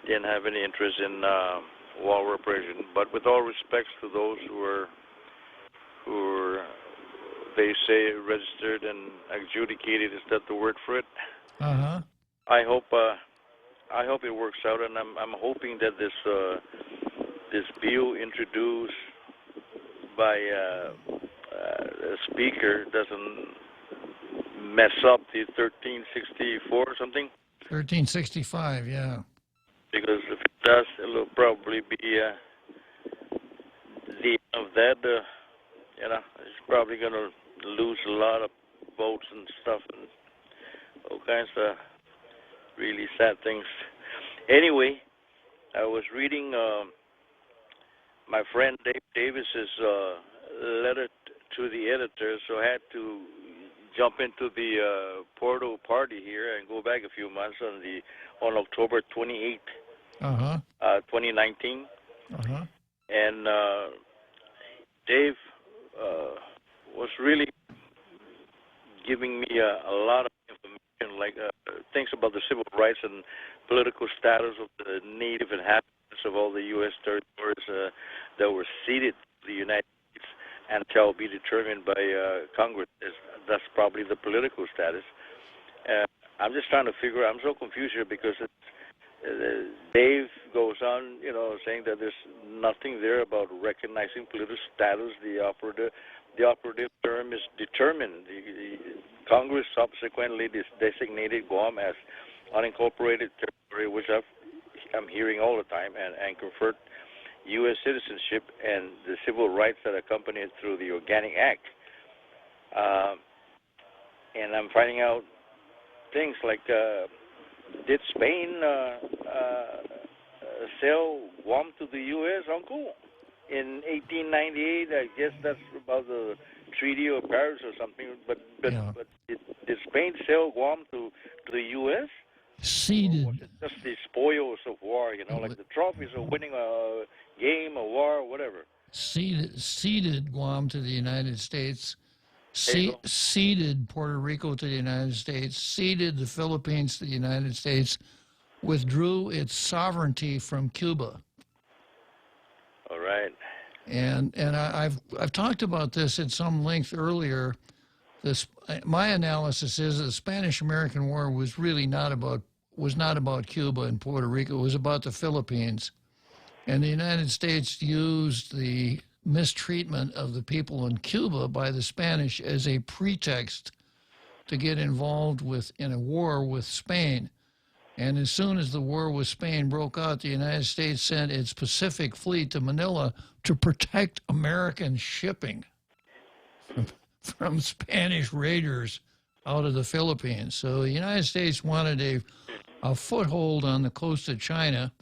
didn't have any interest in war reparation. But with all respects to those who are, they say, registered and adjudicated, is that the word for it? Uh-huh. I hope it works out, and I'm hoping that this bill introduced by a speaker doesn't mess up the 1364 or something. 1365, yeah. Because if it does, it'll probably be the end of that. It's probably going to lose a lot of votes and stuff and all kinds of really sad things. Anyway, I was reading my friend Dave Davis's letter to the editor, so I had to jump into the Porto party here and go back a few months on October 28th. 2019. And Dave was really giving me a lot of information, like things about the civil rights and political status of the native inhabitants of all the U.S. territories that were ceded to the United States and shall be determined by Congress. That's probably the political status. I'm just trying to figure out, I'm so confused here because Dave goes on, saying that there's nothing there about recognizing political status. The operative term is determined. The Congress subsequently designated Guam as unincorporated territory, which I'm hearing all the time, and conferred U.S. citizenship and the civil rights that accompany it through the Organic Act. And I'm finding out things like, did Spain sell Guam to the U.S., Uncle? In 1898, I guess that's about the Treaty of Paris or something. But did Spain sell Guam to the U.S.? Ceded. Or was it just the spoils of war, like the trophies of winning a game, a war, or whatever? Ceded Guam to the United States. Ceded Puerto Rico to the United States, ceded the Philippines to the United States, withdrew its sovereignty from Cuba. All right. And I've talked about this at some length earlier. My analysis is that the Spanish-American War was really not about Cuba and Puerto Rico. It was about the Philippines, and the United States used the mistreatment of the people in Cuba by the Spanish as a pretext to get involved in a war with Spain. And as soon as the war with Spain broke out, the United States sent its Pacific Fleet to Manila to protect American shipping from Spanish raiders out of the Philippines. So the United States wanted a foothold on the coast of China,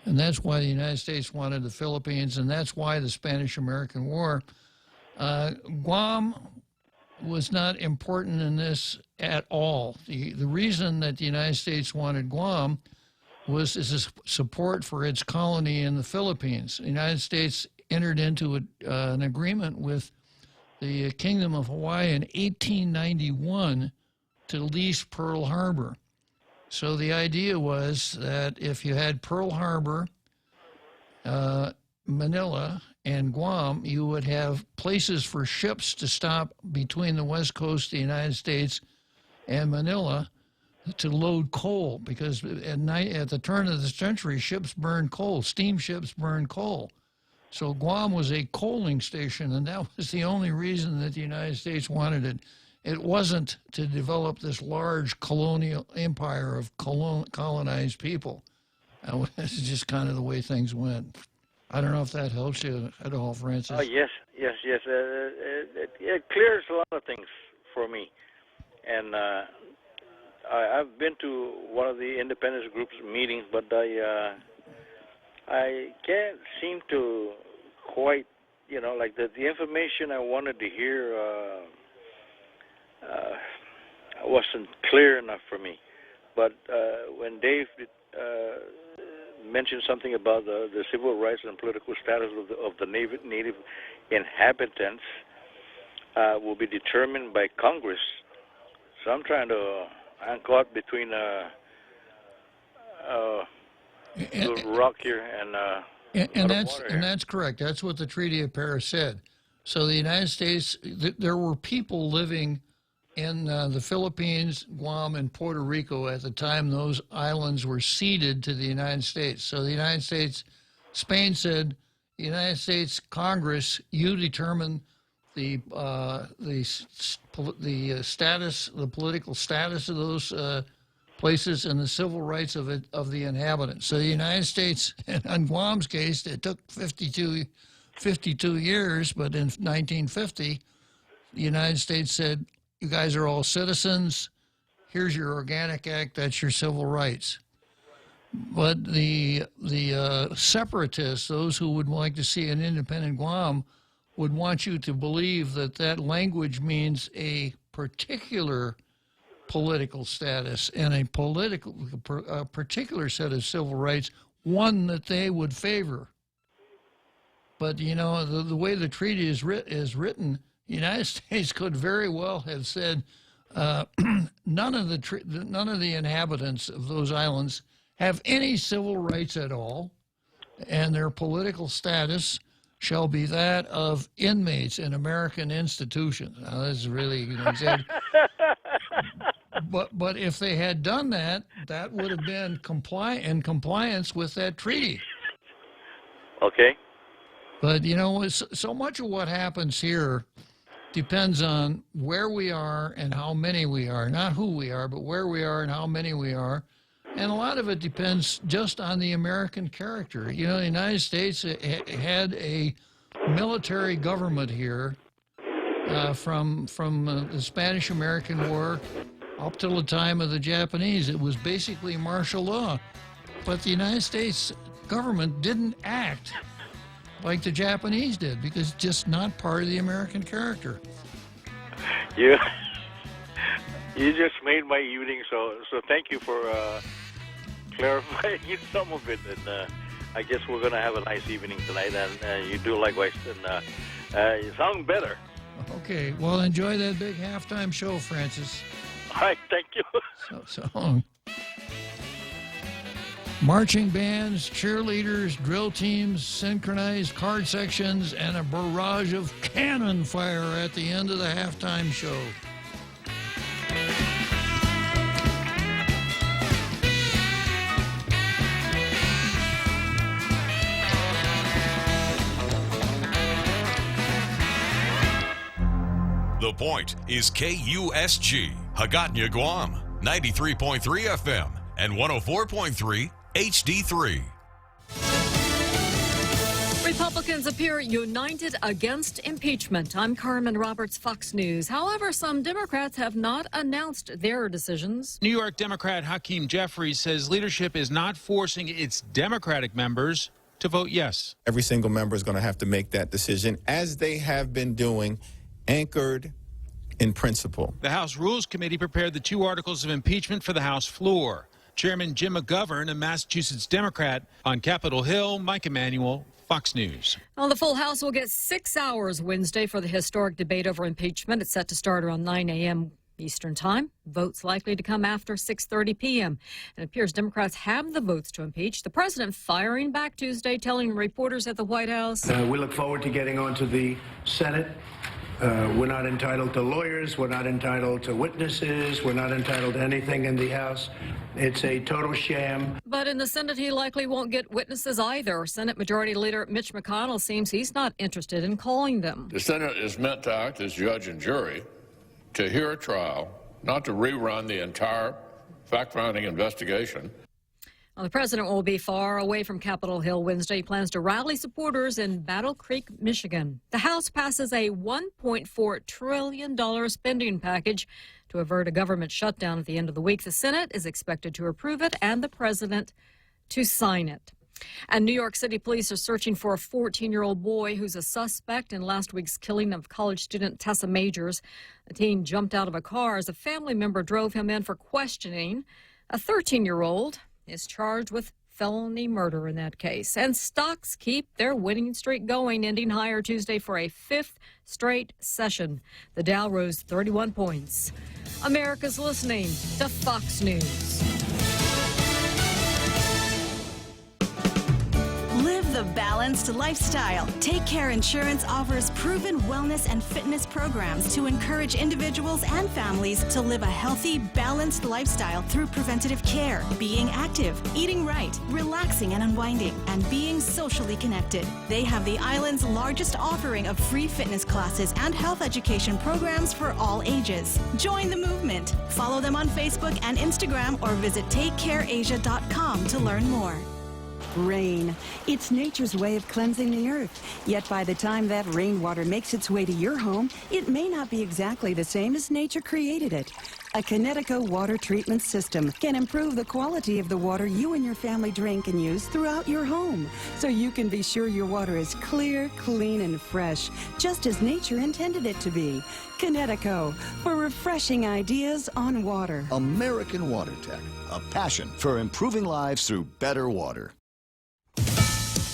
and that's why the United States wanted the Philippines, and that's why the Spanish-American War. Guam was not important in this at all. The reason that the United States wanted Guam was as support for its colony in the Philippines. The United States entered into an agreement with the Kingdom of Hawaii in 1891 to lease Pearl Harbor. So the idea was that if you had Pearl Harbor, Manila, and Guam, you would have places for ships to stop between the west coast of the United States and Manila to load coal, because at the turn of the century, ships burned coal, steamships burned coal. So Guam was a coaling station, and that was the only reason that the United States wanted it. It wasn't to develop this large colonial empire of colonized people. This is just kind of the way things went. I don't know if that helps you at all, Francis. Oh, yes. It clears a lot of things for me. And I've been to one of the independence groups meetings, but I can't seem to quite, like the information I wanted to hear wasn't clear enough for me. But when Dave mentioned something about the civil rights and political status of the native inhabitants will be determined by Congress. So I'm caught between a rock here and that's correct. That's what the Treaty of Paris said. So the United States, there were people living in the Philippines, Guam, and Puerto Rico at the time those islands were ceded to the United States. So the United States, Spain said, the United States Congress, you determine the status, the political status of those places and the civil rights of the inhabitants. So the United States, in Guam's case, it took 52 years, but in 1950, the United States said, you guys are all citizens. Here's your Organic Act. That's your civil rights. But the separatists, those who would like to see an independent Guam, would want you to believe that language means a particular political status and a particular set of civil rights, one that they would favor. But the way the treaty is written, the United States could very well have said none of the inhabitants of those islands have any civil rights at all, and their political status shall be that of inmates in American institutions. Now, this is really exaggerated. But if they had done that, that would have been in compliance with that treaty. Okay. But so much of what happens here depends on where we are and how many we are. Not who we are, but where we are and how many we are. And a lot of it depends just on the American character. The United States had a military government here from the Spanish-American War up till the time of the Japanese. It was basically martial law. But the United States government didn't act like the Japanese did, because it's just not part of the American character. You just made my evening, so thank you for clarifying some of it, and I guess we're going to have a nice evening tonight, and you do likewise, and you sound better. Okay, well, enjoy that big halftime show, Francis. All right, thank you. So long. Marching bands, cheerleaders, drill teams, synchronized card sections, and a barrage of cannon fire at the end of the halftime show. The Point is KUSG, Hagåtña, Guam, 93.3 FM and 104.3 HD3. Republicans appear united against impeachment. I'm Carmen Roberts, Fox News. However, some Democrats have not announced their decisions. New York Democrat Hakeem Jeffries says leadership is not forcing its Democratic members to vote yes. Every single member is going to have to make that decision, as they have been doing, anchored in principle. The House Rules Committee prepared the 2 articles of impeachment for the House floor. Chairman Jim McGovern, a Massachusetts Democrat, on Capitol Hill, Mike Emanuel, Fox News. Well, the full House will get 6 hours Wednesday for the historic debate over impeachment. It's set to start around 9 a.m. Eastern Time. Votes likely to come after 6:30 p.m. It appears Democrats have the votes to impeach. The president firing back Tuesday, telling reporters at the White House. We look forward to getting on to the Senate. We're not entitled to lawyers. We're not entitled to witnesses. We're not entitled to anything in the House. It's a total sham. But in the Senate, he likely won't get witnesses either. Senate Majority Leader Mitch McConnell seems he's not interested in calling them. The Senate is meant to act as judge and jury, to hear a trial, not to rerun the entire fact-finding investigation. Well, the president will be far away from Capitol Hill Wednesday. He plans to rally supporters in Battle Creek, Michigan. The House passes a $1.4 trillion spending package to avert a government shutdown at the end of the week. The Senate is expected to approve it and the president to sign it. And New York City police are searching for a 14-year-old boy who's a suspect in last week's killing of college student Tessa Majors. The teen jumped out of a car as a family member drove him in for questioning. A 13-year-old is charged with felony murder in that case. And stocks keep their winning streak going, ending higher Tuesday for a 5th straight session. The Dow rose 31 points. America's listening to Fox News. Live the balanced lifestyle. Take Care Insurance offers proven wellness and fitness programs to encourage individuals and families to live a healthy, balanced lifestyle through preventative care, being active, eating right, relaxing and unwinding, and being socially connected. They have the island's largest offering of free fitness classes and health education programs for all ages. Join the movement. Follow them on Facebook and Instagram or visit takecareasia.com to learn more. Rain. It's nature's way of cleansing the earth. Yet by the time that rainwater makes its way to your home, it may not be exactly the same as nature created it. A Connecticut water treatment system can improve the quality of the water you and your family drink and use throughout your home, so you can be sure your water is clear, clean, and fresh, just as nature intended it to be. Connecticut, for refreshing ideas on water. American Water Tech, a passion for improving lives through better water.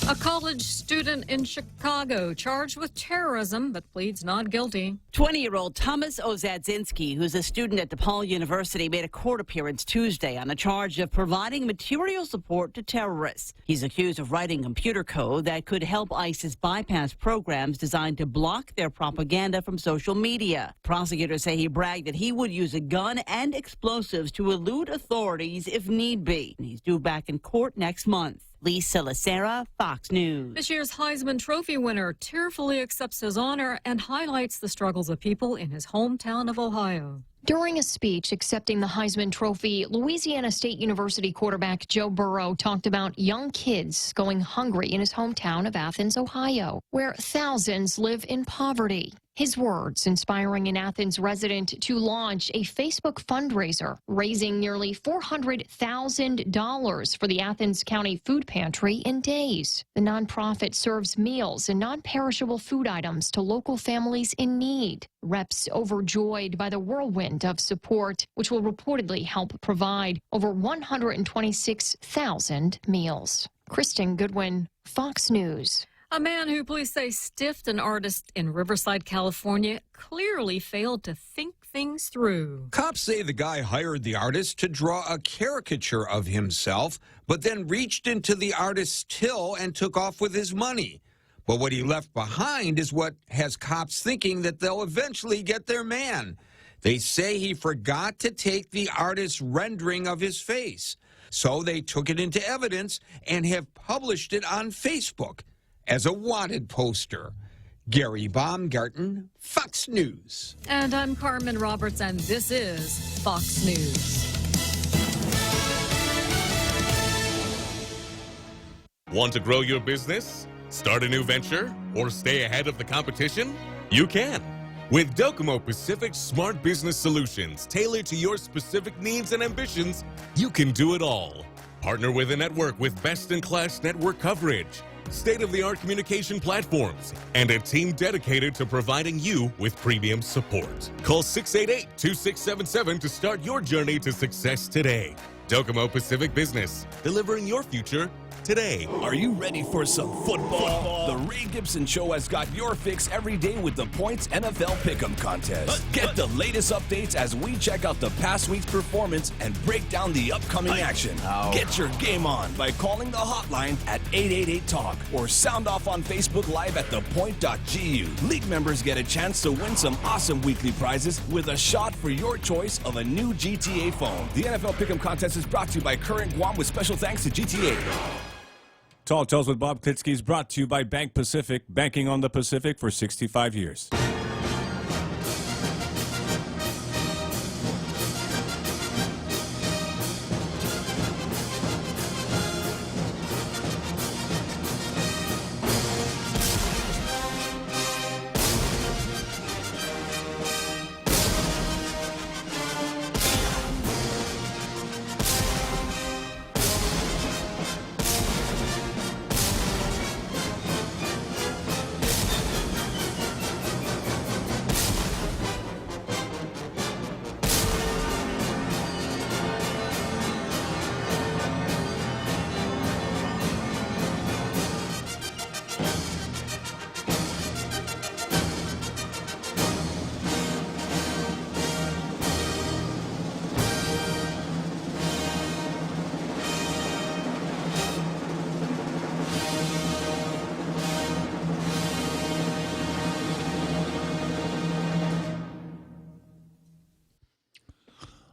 A college student in Chicago charged with terrorism but pleads not guilty. 20-year-old Thomas Ozadzinski, who's a student at DePaul University, made a court appearance Tuesday on a charge of providing material support to terrorists. He's accused of writing computer code that could help ISIS bypass programs designed to block their propaganda from social media. Prosecutors say he bragged that he would use a gun and explosives to elude authorities if need be. He's due back in court next month. Lisa Lacera, Fox News. This year's Heisman Trophy winner tearfully accepts his honor and highlights the struggles of people in his hometown of Ohio. During a speech accepting the Heisman Trophy, Louisiana State University quarterback Joe Burrow talked about young kids going hungry in his hometown of Athens, Ohio, where thousands live in poverty. His words inspiring an Athens resident to launch a Facebook fundraiser, raising nearly $400,000 for the Athens County Food Pantry in days. The nonprofit serves meals and non-perishable food items to local families in need. Reps overjoyed by the whirlwind of support, which will reportedly help provide over 126,000 meals. Kristen Goodwin, Fox News. A man who police say stiffed an artist in Riverside, California, clearly failed to think things through. Cops say the guy hired the artist to draw a caricature of himself, but then reached into the artist's till and took off with his money. But what he left behind is what has cops thinking that they'll eventually get their man. They say he forgot to take the artist's rendering of his face. So they took it into evidence and have published it on Facebook as a wanted poster. Gary Baumgarten, Fox News. And I'm Carmen Roberts, and this is Fox News. Want to grow your business? Start a new venture? Or stay ahead of the competition? You can. With Docomo Pacific Smart Business Solutions tailored to your specific needs and ambitions, you can do it all. Partner with a network with best-in-class network coverage, state-of-the-art communication platforms, and a team dedicated to providing you with premium support. Call 688-2677 to start your journey to success today. Docomo Pacific Business, delivering your future today. Are you ready for some football? The Ray Gibson Show has got your fix every day with the Points NFL Pick'em contest. Get the latest updates as we check out the past week's performance and break down the upcoming action. Get your game on by calling the hotline at 888-TALK or sound off on Facebook Live at thepoint.gu. League members get a chance to win some awesome weekly prizes with a shot for your choice of a new GTA phone. The NFL Pick'em contest is brought to you by Current Guam with special thanks to GTA. Tall Tales with Bob Klitzkie is brought to you by Bank Pacific, banking on the Pacific for 65 years.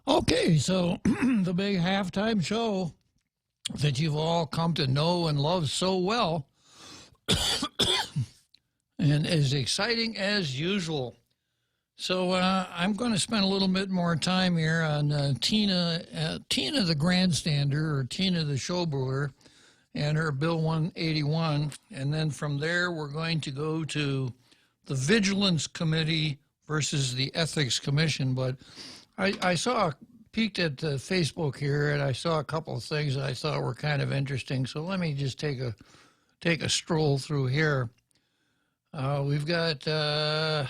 Okay, so the big halftime show that you've all come to know and love so well and as exciting as usual. So I'm going to spend a little bit more time here on Tina the grandstander, or Tina the showbrewer, and her Bill 181. And then from there, we're going to go to the Vigilance Committee versus the Ethics Commission. But I peeked at Facebook here, and I saw a couple of things that I thought were kind of interesting. So let me just take a stroll through here. We've got the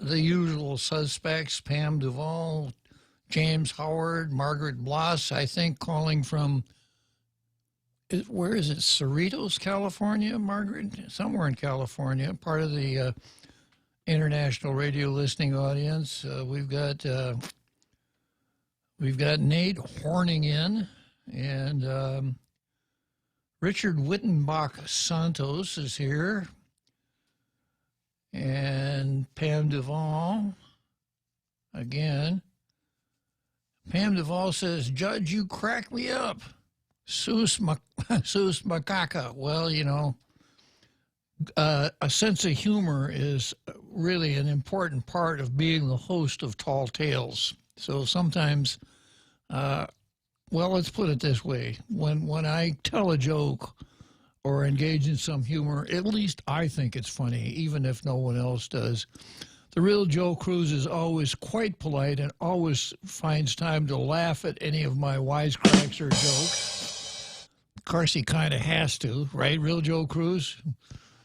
usual suspects: Pam Duvall, James Howard, Margaret Bloss, I think calling from, where is it, Cerritos, California, Margaret? Somewhere in California, part of the international radio listening audience. We've got Nate horning in, and Richard Wittenbach Santos is here, and Pam Duvall again. Pam Duvall says, "Judge, you crack me up." Sus Macaca. Well, you know, a sense of humor is really an important part of being the host of Tall Tales. So sometimes, well, let's put it this way. When I tell a joke or engage in some humor, at least I think it's funny, even if no one else does. The real Joe Cruz is always quite polite and always finds time to laugh at any of my wisecracks or jokes. Of course, he kind of has to, right, Real Joe Cruz?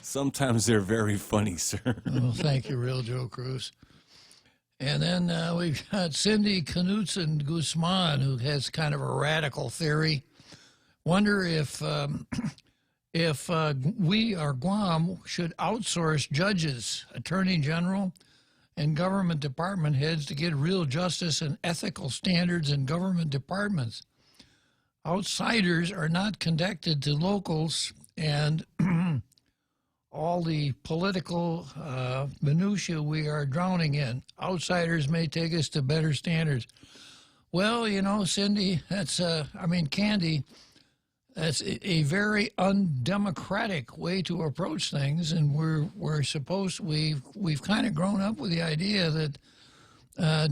Sometimes they're very funny, sir. Well, thank you, Real Joe Cruz. And then we've got Cindy Knutson Guzman, who has kind of a radical theory. Wonder if we, or Guam, should outsource judges, attorney general, and government department heads to get real justice and ethical standards in government departments. Outsiders are not connected to locals, and all the political minutiae we are drowning in. Outsiders may take us to better standards. Well, you know, Cindy, that's, Candy, That's a very undemocratic way to approach things, and we've kind of grown up with the idea that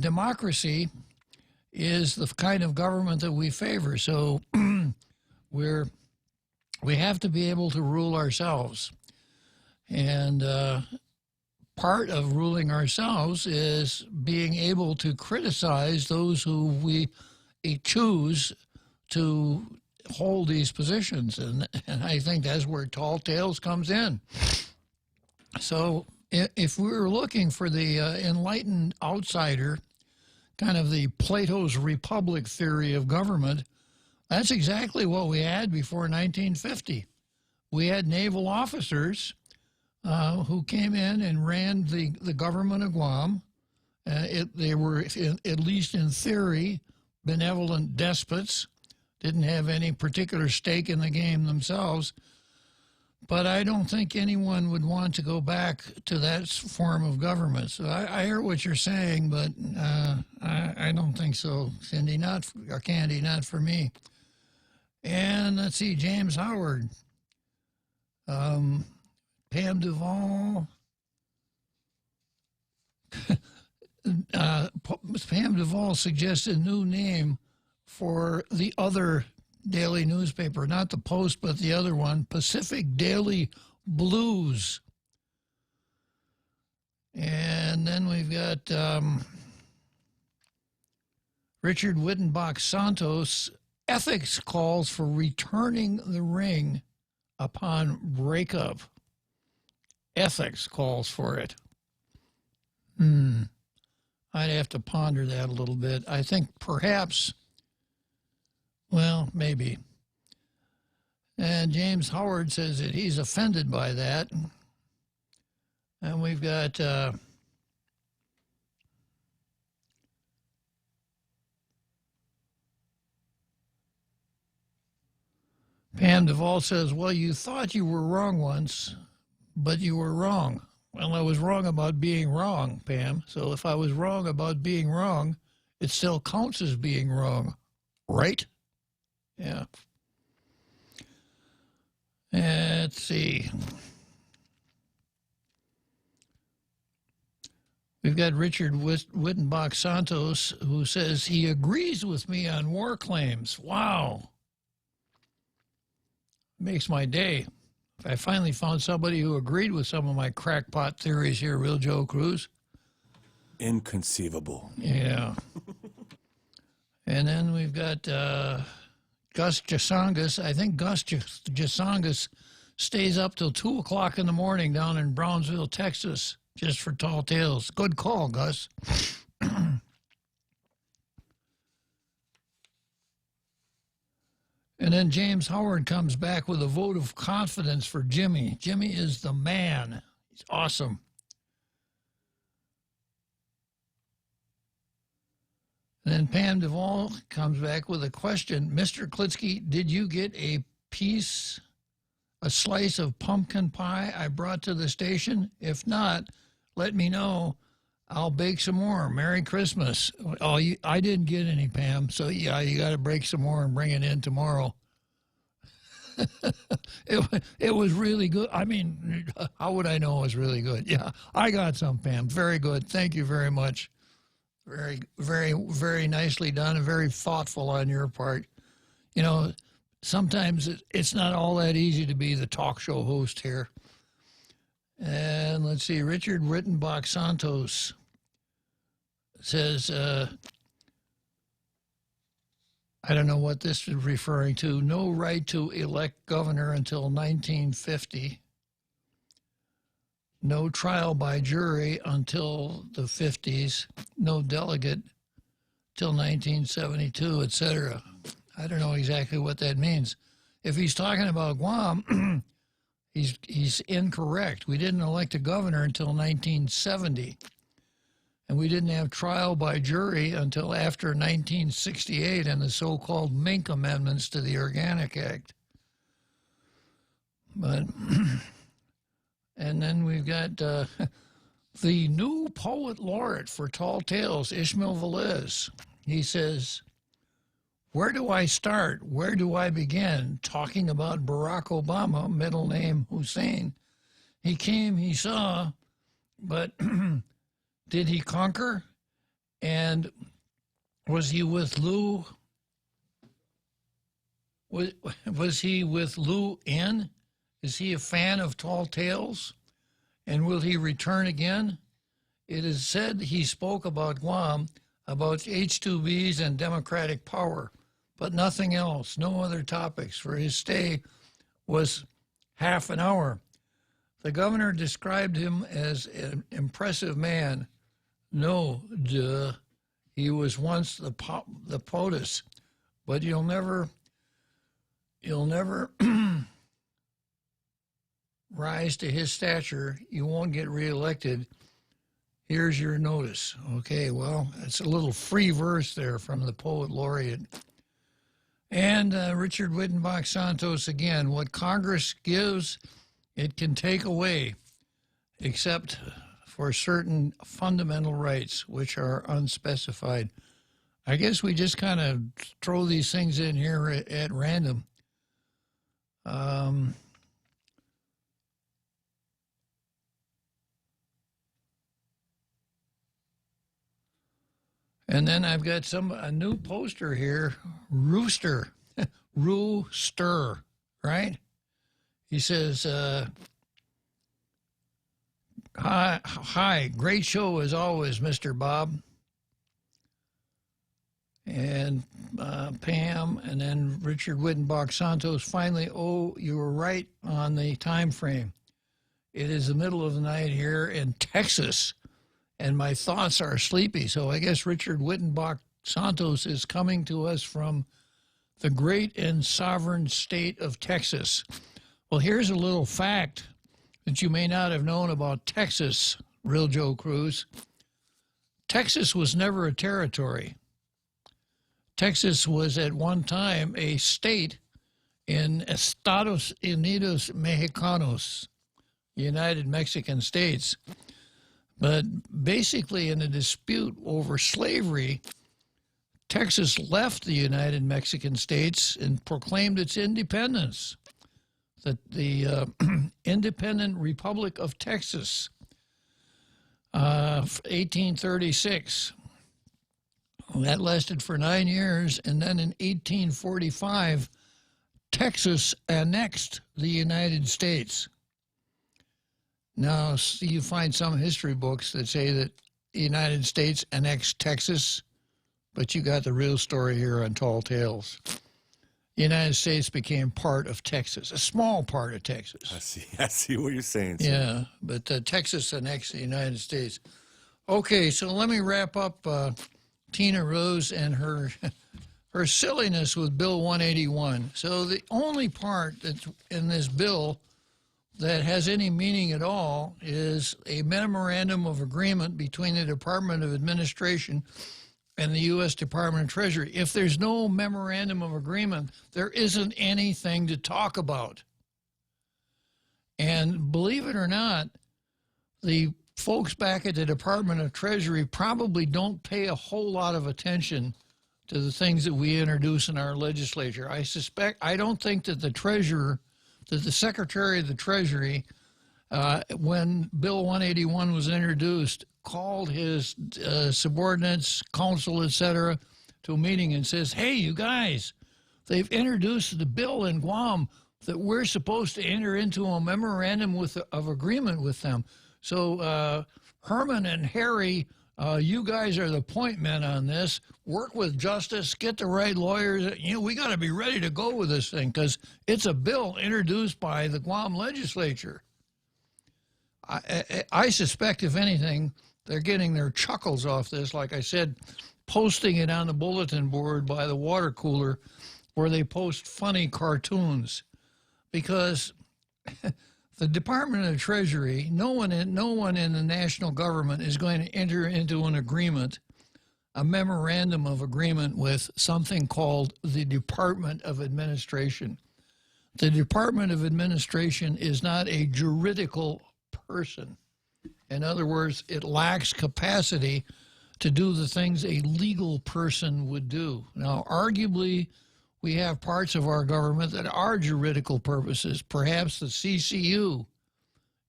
democracy is the kind of government that we favor. So we have to be able to rule ourselves, and part of ruling ourselves is being able to criticize those who we choose to hold these positions, and I think that's where Tall Tales comes in. So if we were looking for the enlightened outsider, kind of the Plato's Republic theory of government, that's exactly what we had before 1950. We had naval officers who came in and ran the government of Guam. They were, at least in theory, benevolent despots, didn't have any particular stake in the game themselves. But I don't think anyone would want to go back to that form of government. So I hear what you're saying, but I don't think so, Cindy, or Candy, not for me. And let's see, James Howard, Pam Duvall. Pam Duvall suggests a new name for the other daily newspaper, not the Post, but the other one, Pacific Daily Blues. And then we've got Richard Wittenbach Santos. Ethics calls for returning the ring upon breakup. Ethics calls for it. I'd have to ponder that a little bit. I think perhaps, well, maybe. And James Howard says that he's offended by that. And we've got Pam Duvall says, well, you thought you were wrong once, but you were wrong. Well, I was wrong about being wrong, Pam. So if I was wrong about being wrong, it still counts as being wrong, right? Yeah. Let's see. We've got Richard Wittenbach Santos, who says he agrees with me on war claims. Wow. Makes my day. I finally found somebody who agreed with some of my crackpot theories here, Real Joe Cruz. Inconceivable. Yeah. And then we've got Gus Jasongas. I think Gus Jasongas stays up till 2 o'clock in the morning down in Brownsville, Texas, just for Tall Tales. Good call, Gus. And then James Howard comes back with a vote of confidence for Jimmy. Jimmy is the man. He's awesome. And then Pam Duvall comes back with a question. Mr. Klitzkie, did you get a slice of pumpkin pie I brought to the station? If not, let me know. I'll bake some more. Merry Christmas. Oh, I didn't get any, Pam. So, yeah, you got to break some more and bring it in tomorrow. It was really good. I mean, how would I know it was really good? Yeah, I got some, Pam. Very good. Thank you very much. Very, very, very nicely done and very thoughtful on your part. You know, sometimes it's not all that easy to be the talk show host here. And let's see, Richard Rittenbach Santos says, I don't know what this is referring to, no right to elect governor until 1950, no trial by jury until the 50s, no delegate till 1972, etc. I don't know exactly what that means. If he's talking about Guam, he's incorrect. We didn't elect a governor until 1970. And we didn't have trial by jury until after 1968 and the so-called Mink amendments to the Organic Act. But, and then we've got the new poet laureate for Tall Tales, Ishmael Velez. He says, Where do I start? Where do I begin? Talking about Barack Obama, middle name Hussein. He came, he saw, but did he conquer? And was he with Lou? Was he with Lou N? Is he a fan of Tall Tales? And will he return again? It is said he spoke about Guam, about H-2Bs and democratic power, but nothing else, no other topics, for his stay was half an hour. The governor described him as an impressive man. No, duh. He was once the POTUS, but you'll never rise to his stature. You won't get reelected. Here's your notice. Okay, well, it's a little free verse there from the poet laureate. And Richard Wittenbach Santos again, what Congress gives, it can take away, except for certain fundamental rights, which are unspecified. I guess we just kind of throw these things in here at random. And then I've got a new poster here, Rooster, Rooster, right? He says, hi, great show as always, Mr. Bob. And Pam, and then Richard Wittenbach Santos. Finally, you were right on the time frame. It is the middle of the night here in Texas, and my thoughts are sleepy. So I guess Richard Wittenbach Santos is coming to us from the great and sovereign state of Texas. Well, here's a little fact that you may not have known about Texas, Real Joe Cruz. Texas was never a territory. Texas was at one time a state in Estados Unidos Mexicanos, United Mexican States. But basically in a dispute over slavery, Texas left the United Mexican States and proclaimed its independence. The Independent Republic of Texas, 1836. That lasted for 9 years, and then in 1845, Texas annexed the United States. Now, you find some history books that say that the United States annexed Texas, but you got the real story here on Tall Tales. The United States became part of Texas, a small part of Texas. I see what you're saying, sir. Yeah, but Texas annexed the United States. Okay, so let me wrap up Tina Rose and her silliness with Bill 181. So the only part that's in this bill that has any meaning at all is a memorandum of agreement between the Department of Administration and the U.S. Department of Treasury. If there's no memorandum of agreement, there isn't anything to talk about. And believe it or not, the folks back at the Department of Treasury probably don't pay a whole lot of attention to the things that we introduce in our legislature. I don't think that the treasurer, that the Secretary of the Treasury, when Bill 181 was introduced, called his subordinates, counsel, etc., to a meeting and says, hey, you guys, they've introduced the bill in Guam that we're supposed to enter into a memorandum of agreement with them. So Herman and Harry, you guys are the point men on this. Work with justice, get the right lawyers. We got to be ready to go with this thing because it's a bill introduced by the Guam legislature. I suspect, if anything, they're getting their chuckles off this, like I said, posting it on the bulletin board by the water cooler where they post funny cartoons. Because the Department of Treasury, no one in the national government is going to enter into an agreement, a memorandum of agreement with something called the Department of Administration. The Department of Administration is not a juridical person. In other words, it lacks capacity to do the things a legal person would do. Now, arguably, we have parts of our government that are juridical purposes. Perhaps the CCU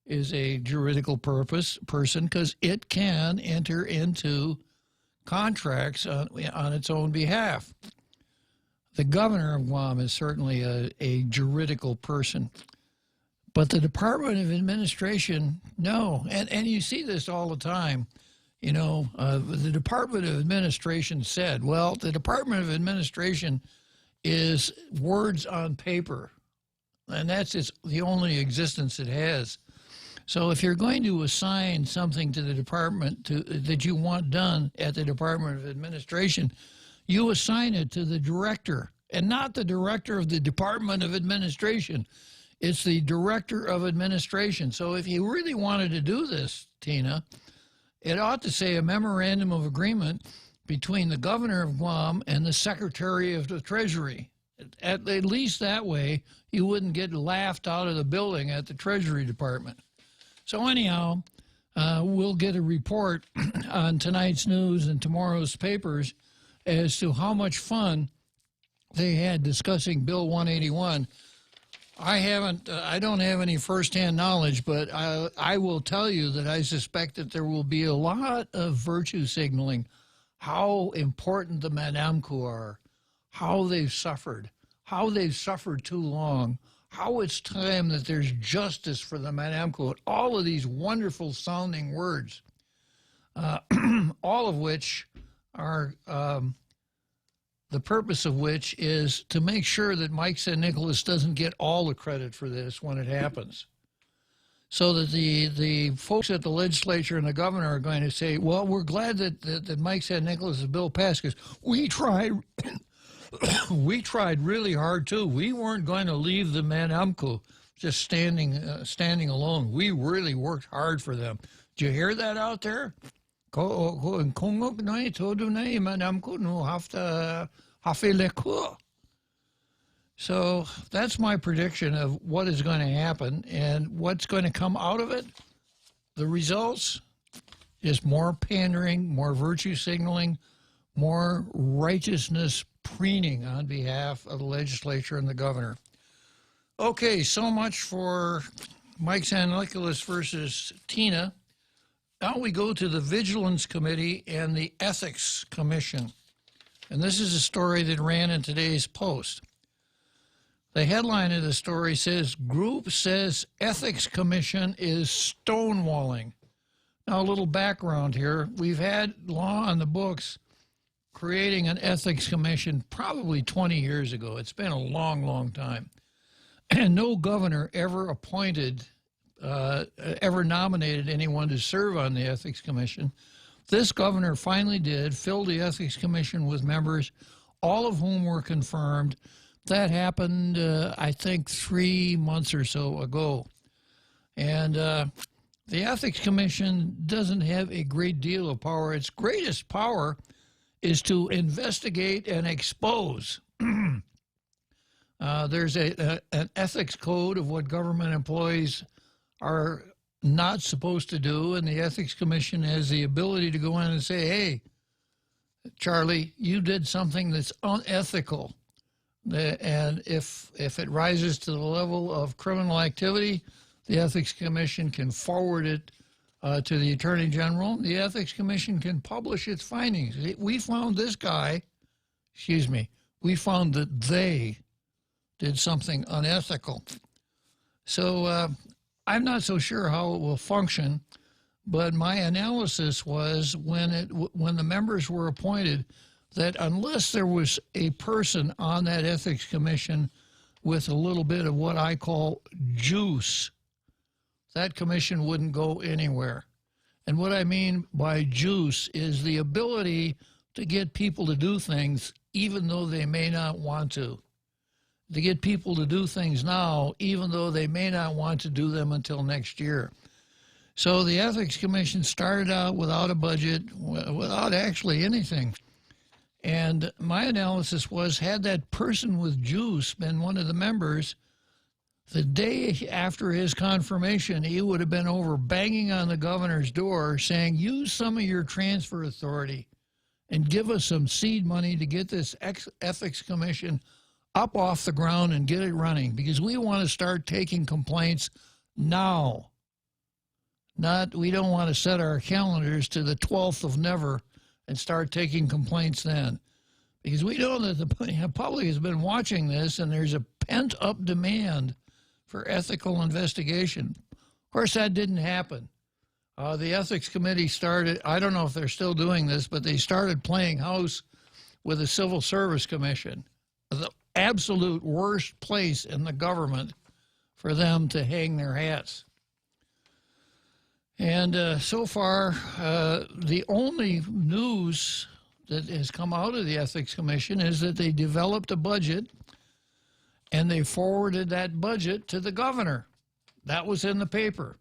is a juridical person because it can enter into contracts on its own behalf. The governor of Guam is certainly a juridical person. But the Department of Administration, no. And you see this all the time. You know, the Department of Administration said, well, the Department of Administration is words on paper, and that's the only existence it has. So if you're going to assign something to the department that you want done at the Department of Administration, you assign it to the director, and not the director of the Department of Administration. It's the Director of Administration. So if you really wanted to do this, Tina, it ought to say a memorandum of agreement between the governor of Guam and the Secretary of the Treasury. At least that way, you wouldn't get laughed out of the building at the Treasury Department. So anyhow, we'll get a report on tonight's news and tomorrow's papers as to how much fun they had discussing Bill 181. I don't have any firsthand knowledge, but I will tell you that I suspect that there will be a lot of virtue signaling, how important the Manamku are, how they've suffered too long, how it's time that there's justice for the Manamku, all of these wonderful sounding words, all of which are the purpose of which is to make sure that Mike St. Nicholas doesn't get all the credit for this when it happens. So that the folks at the legislature and the governor are going to say, well, we're glad that Mike St. Nicholas' bill passed because we tried really hard too. We weren't going to leave the Manamku just standing alone. We really worked hard for them. Did you hear that out there? So that's my prediction of what is going to happen and what's going to come out of it. The results is more pandering, more virtue signaling, more righteousness preening on behalf of the legislature and the governor. Okay, so much for Mike St. Nicholas versus Tina. Now we go to the Vigilance Committee and the Ethics Commission. And this is a story that ran in today's Post. The headline of the story says, Group says Ethics Commission is stonewalling. Now, a little background here. We've had law on the books creating an Ethics Commission probably 20 years ago. It's been a long, long time. And no governor ever ever nominated anyone to serve on the Ethics Commission. This governor finally did, filled the Ethics Commission with members, all of whom were confirmed. That happened, I think, 3 months or so ago. And the Ethics Commission doesn't have a great deal of power. Its greatest power is to investigate and expose. There's an ethics code of what government employees are not supposed to do, and the Ethics Commission has the ability to go in and say, hey, Charlie, you did something that's unethical. And if it rises to the level of criminal activity, the Ethics Commission can forward it to the Attorney General. The Ethics Commission can publish its findings. We found this guy, we found that they did something unethical. So I'm not so sure how it will function, but my analysis was when the members were appointed that unless there was a person on that Ethics Commission with a little bit of what I call juice, that commission wouldn't go anywhere. And what I mean by juice is the ability to get people to do things even though they may not want to get people to do things now, even though they may not want to do them until next year. So the Ethics Commission started out without a budget, without actually anything. And my analysis was, had that person with juice been one of the members, The day after his confirmation, he would have been over banging on the governor's door saying, use some of your transfer authority and give us some seed money to get this ethics commission up off the ground and get it running, because we want to start taking complaints now. We don't want to set our calendars to the 12th of never and start taking complaints then. Because we know that the public has been watching this, and there's a pent-up demand for ethical investigation. Of course, that didn't happen. The Ethics Committee started, I don't know if they're still doing this, but they started playing house with the Civil Service Commission, the absolute worst place in the government for them to hang their hats. And so far, the only news that has come out of the Ethics Commission is that they developed a budget and they forwarded that budget to the governor. That was in the paper.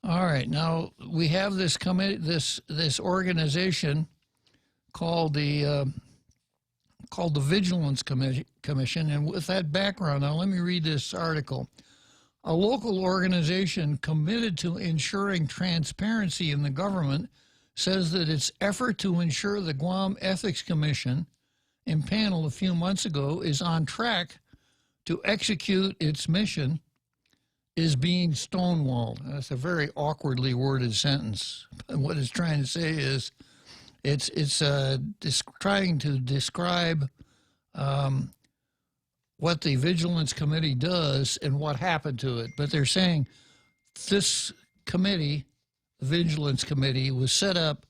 All right, now we have this committee, this organization called the Vigilance Commission, and with that background, now let me read this article. A local organization committed to ensuring transparency in the government says that its effort to ensure the Guam Ethics Commission, impaneled a few months ago, is on track to execute its mission, is being stonewalled. That's a very awkwardly worded sentence. What it's trying to say is it's trying to describe what the Vigilance Committee does and what happened to it. But they're saying this committee, the Vigilance Committee, was set up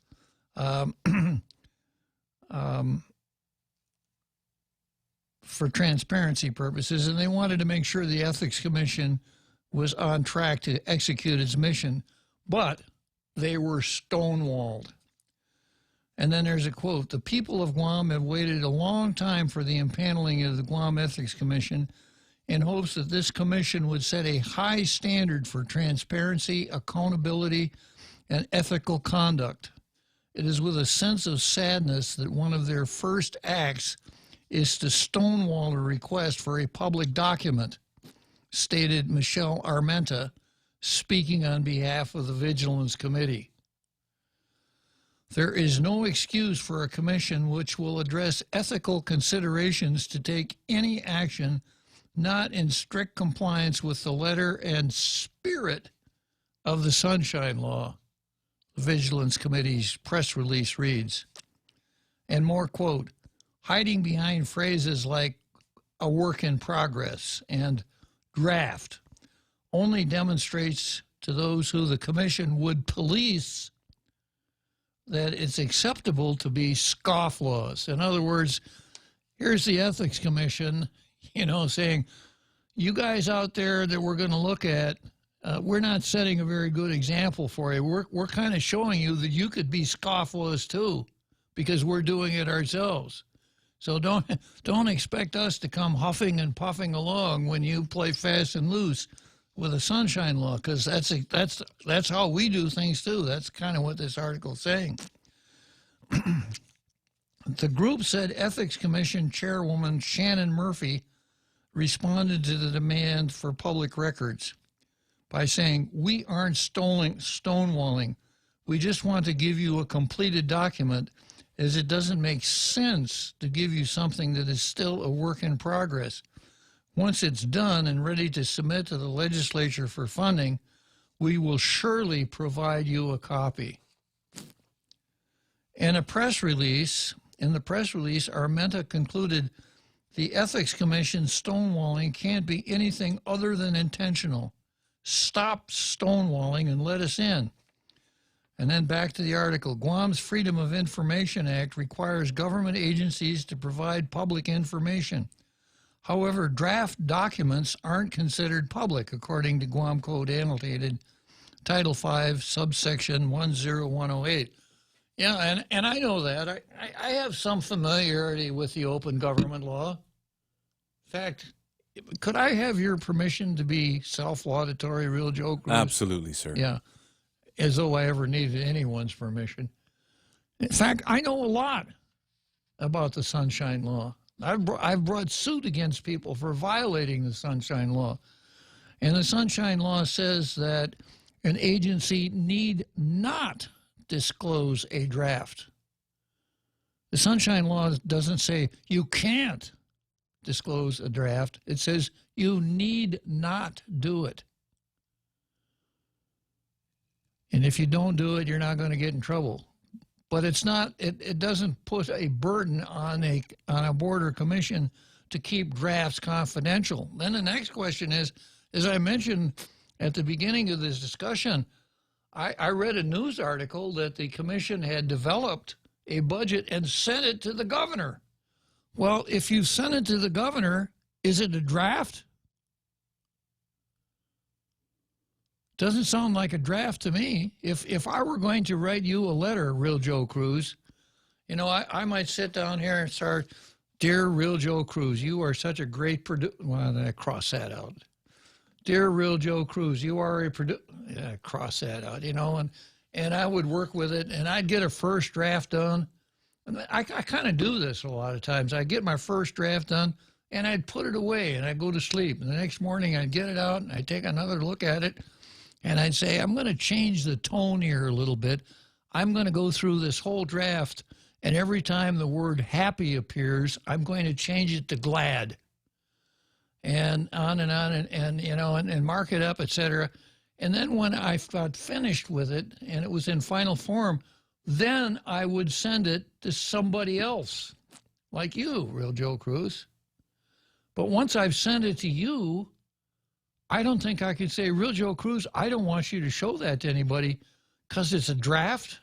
for transparency purposes, and they wanted to make sure the Ethics Commission was on track to execute its mission, but they were stonewalled. And then there's a quote, "The people of Guam have waited a long time for the impaneling of the Guam Ethics Commission in hopes that this commission would set a high standard for transparency, accountability, and ethical conduct. It is with a sense of sadness that one of their first acts is to stonewall a request for a public document," stated Michelle Armenta, speaking on behalf of the Vigilance Committee. "There is no excuse for a commission which will address ethical considerations to take any action not in strict compliance with the letter and spirit of the Sunshine Law," the Vigilance Committee's press release reads. And more, quote, "Hiding behind phrases like a work in progress and draft only demonstrates to those who the commission would police that it's acceptable to be scofflaws." In other words, here's the Ethics Commission, saying, you guys out there that we're going to look at, we're not setting a very good example for you. We're kind of showing you that you could be scofflaws too, because we're doing it ourselves. So don't expect us to come huffing and puffing along when you play fast and loose with the Sunshine Law, because that's how we do things too. That's kind of what this article is saying. The group said Ethics Commission Chairwoman Shannon Murphy responded to the demand for public records by saying, "We aren't stonewalling. We just want to give you a completed document, as it doesn't make sense to give you something that is still a work in progress. Once it's done and ready to submit to the legislature for funding, we will surely provide you a copy." In the press release, Armenta concluded the Ethics Commission stonewalling can't be anything other than intentional. Stop stonewalling and let us in. And then back to the article. Guam's Freedom of Information Act requires government agencies to provide public information. However, draft documents aren't considered public, according to Guam Code Annotated, Title 5, subsection 10108. Yeah, and I know that. I have some familiarity with the open government law. In fact, could I have your permission to be self-laudatory, real joke? Bruce? Absolutely, sir. Yeah, as though I ever needed anyone's permission. In fact, I know a lot about the Sunshine Law. I've brought suit against people for violating the Sunshine Law. And the Sunshine Law says that an agency need not disclose a draft. The Sunshine Law doesn't say you can't disclose a draft. It says you need not do it. And if you don't do it, you're not going to get in trouble. But it's not. It doesn't put a burden on a border commission to keep drafts confidential. Then the next question is, as I mentioned at the beginning of this discussion, I read a news article that the commission had developed a budget and sent it to the governor. Well, if you sent it to the governor, is it a draft? Doesn't sound like a draft to me. If I were going to write you a letter, Real Joe Cruz, you know, I might sit down here and start, Dear Real Joe Cruz, you are such a great producer. Well, then I cross that out. Dear Real Joe Cruz, you are a producer. Yeah, cross that out, you know, and I would work with it, and I'd get a first draft done. And I kind of do this a lot of times. I get my first draft done, and I'd put it away, and I'd go to sleep. And the next morning, I'd get it out, and I'd take another look at it, and I'd say, I'm going to change the tone here a little bit. I'm going to go through this whole draft, and every time the word happy appears, I'm going to change it to glad. And on, and you know, and mark it up, etc. And then when I got finished with it, and it was in final form, then I would send it to somebody else, like you, Real Joe Cruz. But once I've sent it to you, I don't think I could say, Real Joe Cruz, I don't want you to show that to anybody because it's a draft.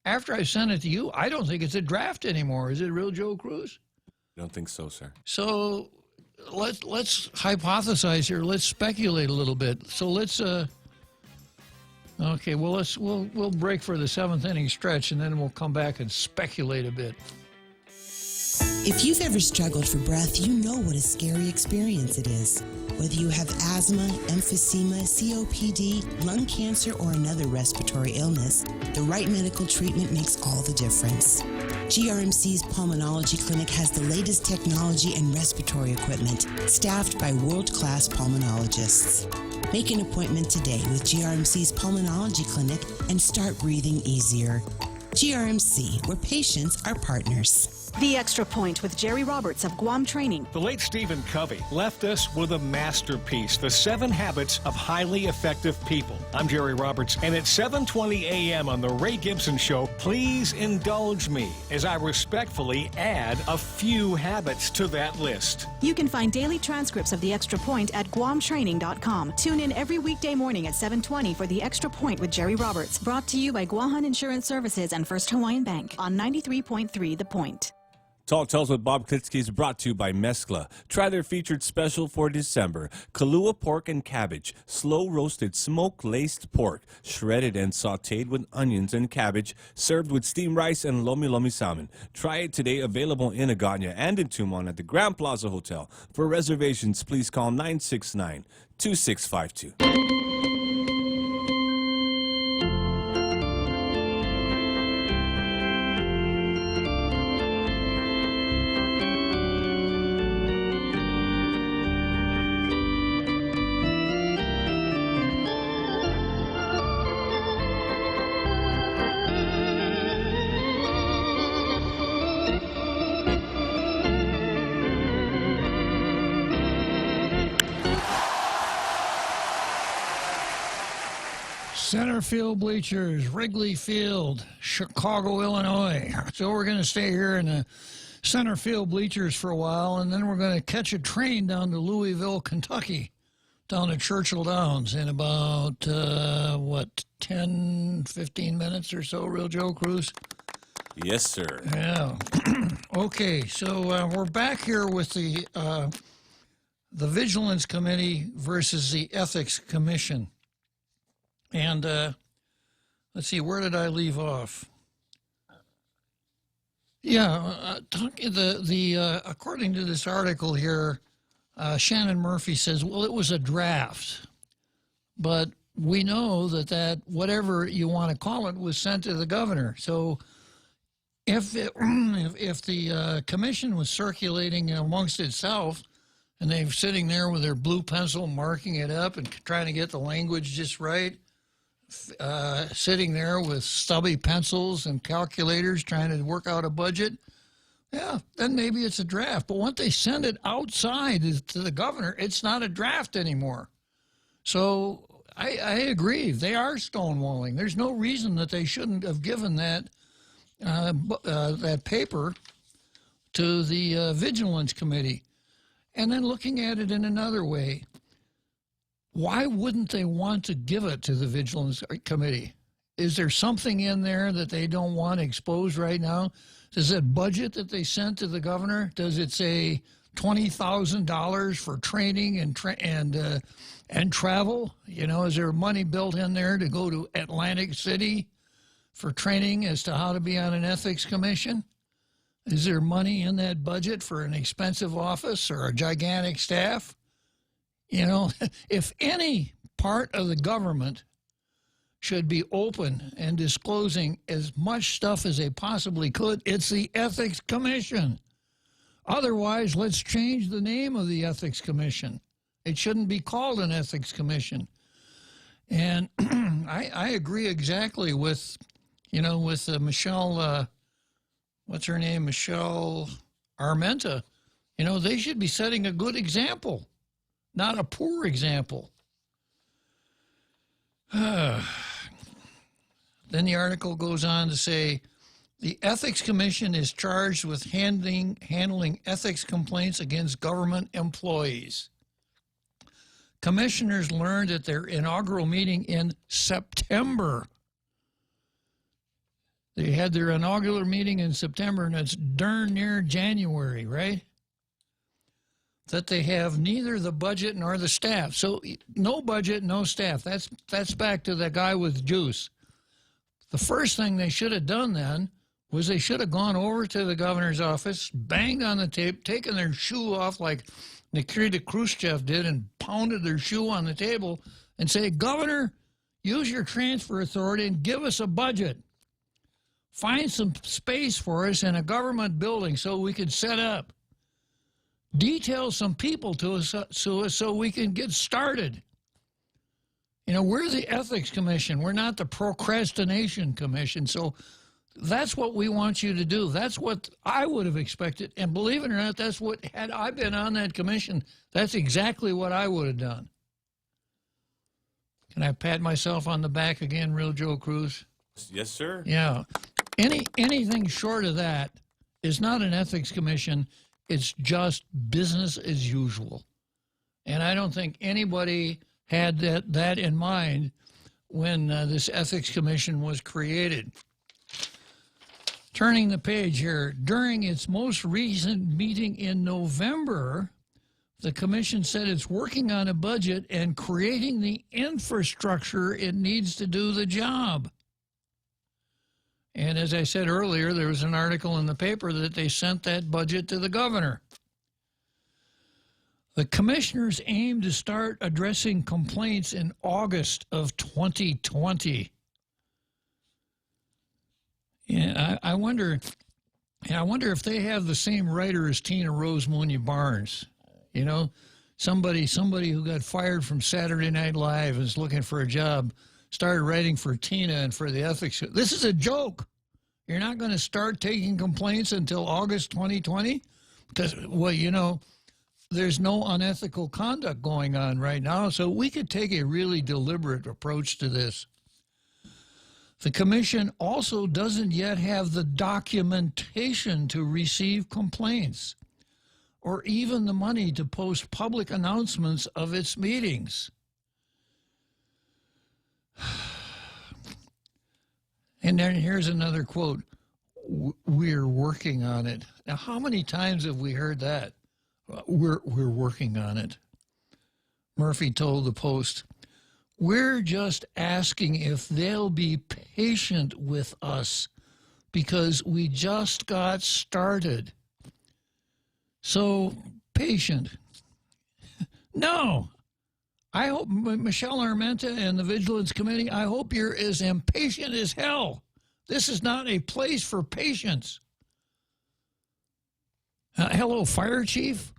After I send it to you, I don't think it's a draft anymore. Is it, Real Joe Cruz? I don't think so, sir. So let's hypothesize here. Let's speculate a little bit. So let's okay, well we'll break for the seventh inning stretch, and then we'll come back and speculate a bit. If you've ever struggled for breath, you know what a scary experience it is. Whether you have asthma, emphysema, COPD, lung cancer, or another respiratory illness, the right medical treatment makes all the difference. GRMC's Pulmonology Clinic has the latest technology and respiratory equipment, staffed by world-class pulmonologists. Make an appointment today with GRMC's Pulmonology Clinic and start breathing easier. GRMC, where patients are partners. The Extra Point with Jerry Roberts of Guam Training. The late Stephen Covey left us with a masterpiece, The 7 Habits of Highly Effective People. I'm Jerry Roberts, and at 7:20 a.m. on The Ray Gibson Show, please indulge me as I respectfully add a few habits to that list. You can find daily transcripts of The Extra Point at guamtraining.com. Tune in every weekday morning at 7:20 for The Extra Point with Jerry Roberts, brought to you by Guahan Insurance Services and First Hawaiian Bank on 93.3 The Point. Talk Tells with Bob Klitzkie is brought to you by Mescla. Try their featured special for December. Kahlua pork and cabbage. Slow roasted smoke-laced pork. Shredded and sauteed with onions and cabbage. Served with steamed rice and lomi lomi salmon. Try it today. Available in Agana and in Tumon at the Grand Plaza Hotel. For reservations, please call 969-2652. Center field bleachers, Wrigley Field, Chicago, Illinois. So we're going to stay here in the center field bleachers for a while, and then we're going to catch a train down to Louisville, Kentucky, down to Churchill Downs in about, 10, 15 minutes or so, Real Joe Cruz? Yes, sir. Yeah. Okay, so we're back here with the Vigilance Committee versus the Ethics Commission. And let's see, where did I leave off? Yeah, according to this article here, Shannon Murphy says, well, it was a draft. But we know that whatever you want to call it was sent to the governor. So if the commission was circulating amongst itself, and they're sitting there with their blue pencil marking it up and trying to get the language just right, sitting there with stubby pencils and calculators trying to work out a budget, yeah, then maybe it's a draft. But once they send it outside to the governor, it's not a draft anymore. So I agree. They are stonewalling. There's no reason that they shouldn't have given that paper to the Vigilance Committee. And then looking at it in another way, why wouldn't they want to give it to the Vigilance Committee? Is there something in there that they don't want exposed right now? Does that budget that they sent to the governor, does it say $20,000 for training and travel? You know, is there money built in there to go to Atlantic City for training as to how to be on an ethics commission? Is there money in that budget for an expensive office or a gigantic staff? You know, if any part of the government should be open and disclosing as much stuff as they possibly could, it's the Ethics Commission. Otherwise, let's change the name of the Ethics Commission. It shouldn't be called an Ethics Commission. And I agree exactly with, Michelle, what's her name? Michelle Armenta. You know, they should be setting a good example, not a poor example. Then the article goes on to say, the Ethics Commission is charged with handling ethics complaints against government employees. Commissioners learned at their inaugural meeting in September. They had their inaugural meeting in September, and it's darn near January, right? That they have neither the budget nor the staff. So no budget, no staff. That's back to the guy with juice. The first thing they should have done then was they should have gone over to the governor's office, banged on the tape, taken their shoe off like Nikita Khrushchev did and pounded their shoe on the table and say, Governor, use your transfer authority and give us a budget. Find some space for us in a government building so we can set up. Detail some people to us so we can get started. You know, we're the Ethics Commission. We're not the Procrastination Commission. So that's what we want you to do. That's what I would have expected. And believe it or not, that's what, had I been on that commission, that's exactly what I would have done. Can I pat myself on the back again, Real Joe Cruz? Yes, sir. Yeah. Anything short of that is not an ethics commission. It's just business as usual. And I don't think anybody had that in mind when this ethics commission was created. Turning the page here, during its most recent meeting in November, the commission said it's working on a budget and creating the infrastructure it needs to do the job. And as I said earlier, there was an article in the paper that they sent that budget to the governor. The commissioners aim to start addressing complaints in August of 2020. Yeah, I wonder if they have the same writer as Tina Rose Mooney Barnes. You know, somebody who got fired from Saturday Night Live is looking for a job, started writing for Tina and for the ethics. This is a joke. You're not going to start taking complaints until August 2020? Because, well, you know, there's no unethical conduct going on right now, so we could take a really deliberate approach to this. The commission also doesn't yet have the documentation to receive complaints or even the money to post public announcements of its meetings. And then here's another quote, we're working on it. Now, how many times have we heard that? We're working on it. Murphy told the Post, we're just asking if they'll be patient with us because we just got started. So, patient. No. I hope, Michelle Armenta and the Vigilance Committee, I hope you're as impatient as hell This is not a place for patience. Hello, fire chief.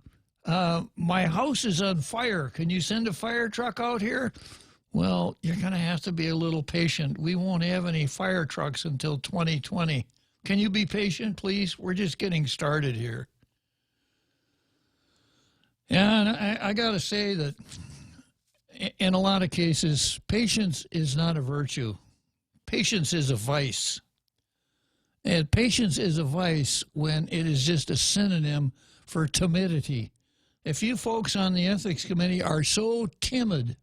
My house is on fire. Can you send a fire truck out here? Well, you're going to have to be a little patient. We won't have any fire trucks until 2020. Can you be patient, please? We're just getting started here. Yeah, and I got to say that in a lot of cases, patience is not a virtue. Patience is a vice. And patience is a vice when it is just a synonym for timidity. If you folks on the ethics committee are so timid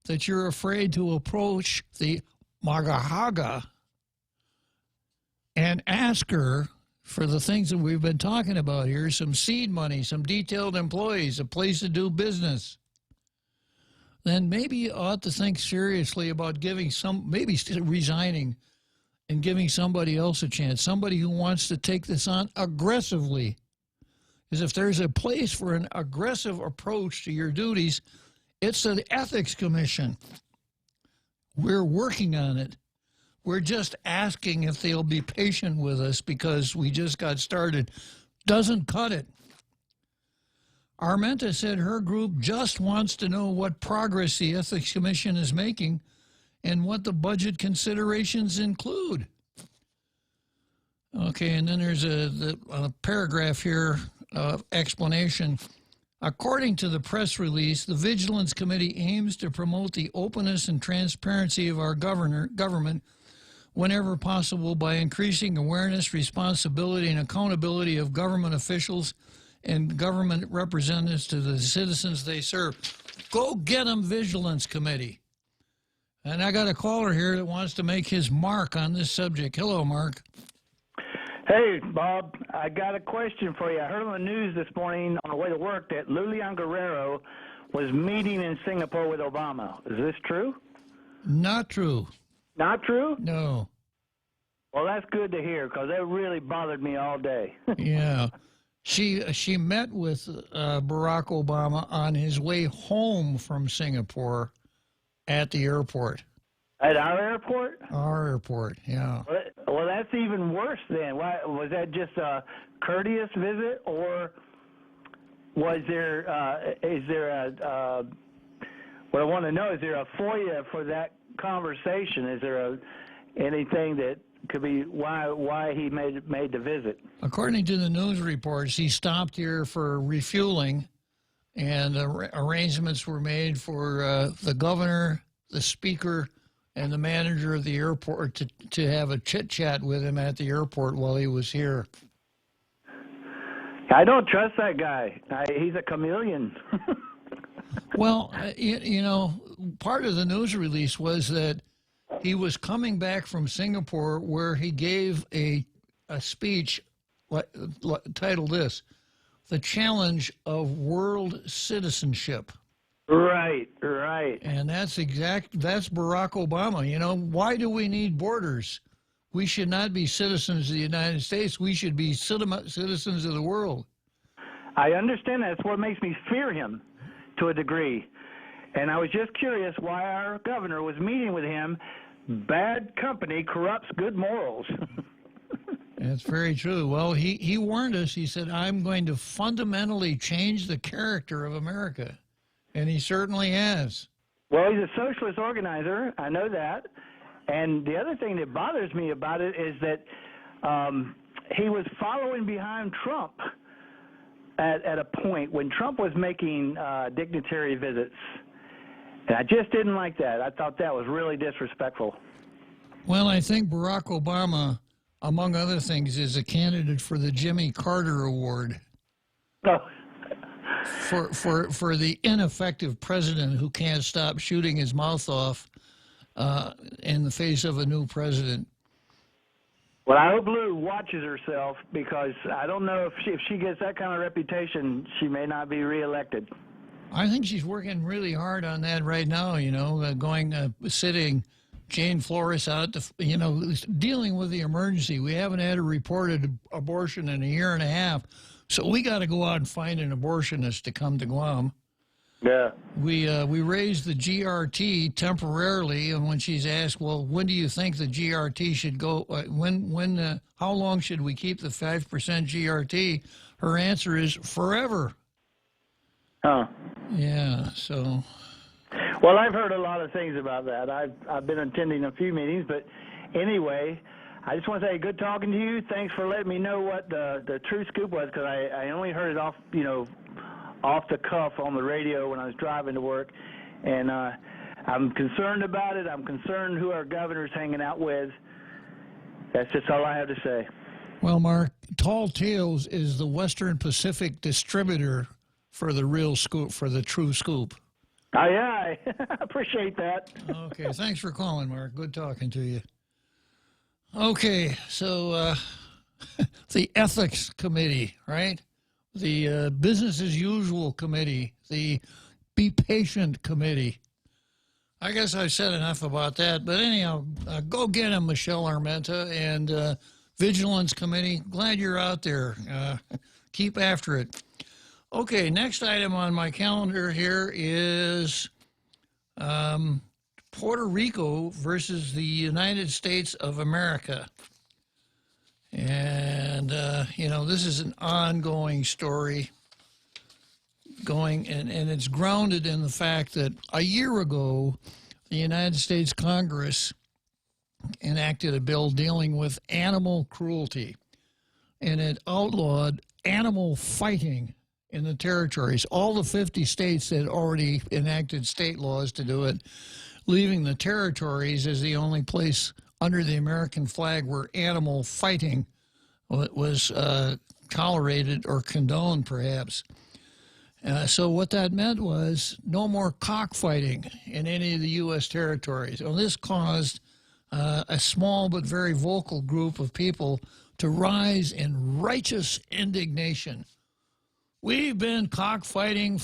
that you're afraid to approach the Magahaga and ask her for the things that we've been talking about here, some seed money, some detailed employees, a place to do business, then maybe you ought to think seriously about maybe resigning and giving somebody else a chance, somebody who wants to take this on aggressively. Because if there's a place for an aggressive approach to your duties, it's the Ethics Commission. We're working on it. We're just asking if they'll be patient with us because we just got started. Doesn't cut it. Armenta said her group just wants to know what progress the Ethics Commission is making and what the budget considerations include. Okay, and then there's a paragraph here of explanation. According to the press release, the Vigilance Committee aims to promote the openness and transparency of our government whenever possible by increasing awareness, responsibility, and accountability of government officials and government representatives to the citizens they serve. Go get them, Vigilance Committee. And I got a caller here that wants to make his mark on this subject. Hello, Mark. Hey, Bob, I got a question for you. I heard on the news this morning on the way to work that Lilian Guerrero was meeting in Singapore with Obama. Is this true? Not true. Not true? No. Well, that's good to hear because that really bothered me all day. Yeah. She met with Barack Obama on his way home from Singapore at the airport. At our airport? Our airport, yeah. Well, that's even worse then. Why, was that just a courteous visit, or was there, is there a, what I want to know, is there a FOIA for that conversation? Is there anything that could be why he made the visit? According to the news reports, he stopped here for refueling, and arrangements were made for the governor, the speaker, and the manager of the airport to have a chit-chat with him at the airport while he was here. I don't trust that guy. He's a chameleon. Well, you know, part of the news release was that he was coming back from Singapore where he gave a speech titled this, The Challenge of World Citizenship. Right, right. And that's Barack Obama. You know, why do we need borders? We should not be citizens of the United States. We should be citizens of the world. I understand that. That's what makes me fear him to a degree. And I was just curious why our governor was meeting with him. Bad company corrupts good morals. That's very true. Well, he warned us. He said, I'm going to fundamentally change the character of America. And he certainly has. Well, he's a socialist organizer. I know that. And the other thing that bothers me about it is that he was following behind Trump at a point when Trump was making dignitary visits. And I just didn't like that. I thought that was really disrespectful. Well, I think Barack Obama, among other things, is a candidate for the Jimmy Carter Award. Oh. For the ineffective president who can't stop shooting his mouth off in the face of a new president. Well, I hope Lou watches herself because I don't know if she gets that kind of reputation, she may not be reelected. I think she's working really hard on that right now, you know, sitting Jane Flores out, dealing with the emergency. We haven't had a reported abortion in a year and a half, so we got to go out and find an abortionist to come to Guam. Yeah. We raised the GRT temporarily, and when she's asked, well, when do you think the GRT should go? How long should we keep the 5% GRT? Her answer is forever. Huh. Yeah. So. Well, I've heard a lot of things about that. I've been attending a few meetings, but anyway, I just want to say good talking to you. Thanks for letting me know what the true scoop was, because I only heard it off the cuff on the radio when I was driving to work, and I'm concerned about it. I'm concerned who our governor's hanging out with. That's just all I have to say. Well, Mark, Tall Tales is the Western Pacific distributor for the real scoop, for the true scoop. Oh, yeah, I appreciate that. Okay, thanks for calling, Mark. Good talking to you. Okay, so the Ethics Committee, right? The Business as Usual Committee, the Be Patient Committee. I guess I've said enough about that, but anyhow, go get him, Michelle Armenta, and Vigilance Committee. Glad you're out there. Keep after it. Okay, next item on my calendar here is Puerto Rico versus the United States of America. And, this is an ongoing story and it's grounded in the fact that a year ago, the United States Congress enacted a bill dealing with animal cruelty, and it outlawed animal fighting in the territories. All the 50 states had already enacted state laws to do it, leaving the territories as the only place under the American flag where animal fighting was tolerated or condoned, perhaps. So what that meant was no more cockfighting in any of the U.S. territories. Well, this caused a small but very vocal group of people to rise in righteous indignation. We've been cockfighting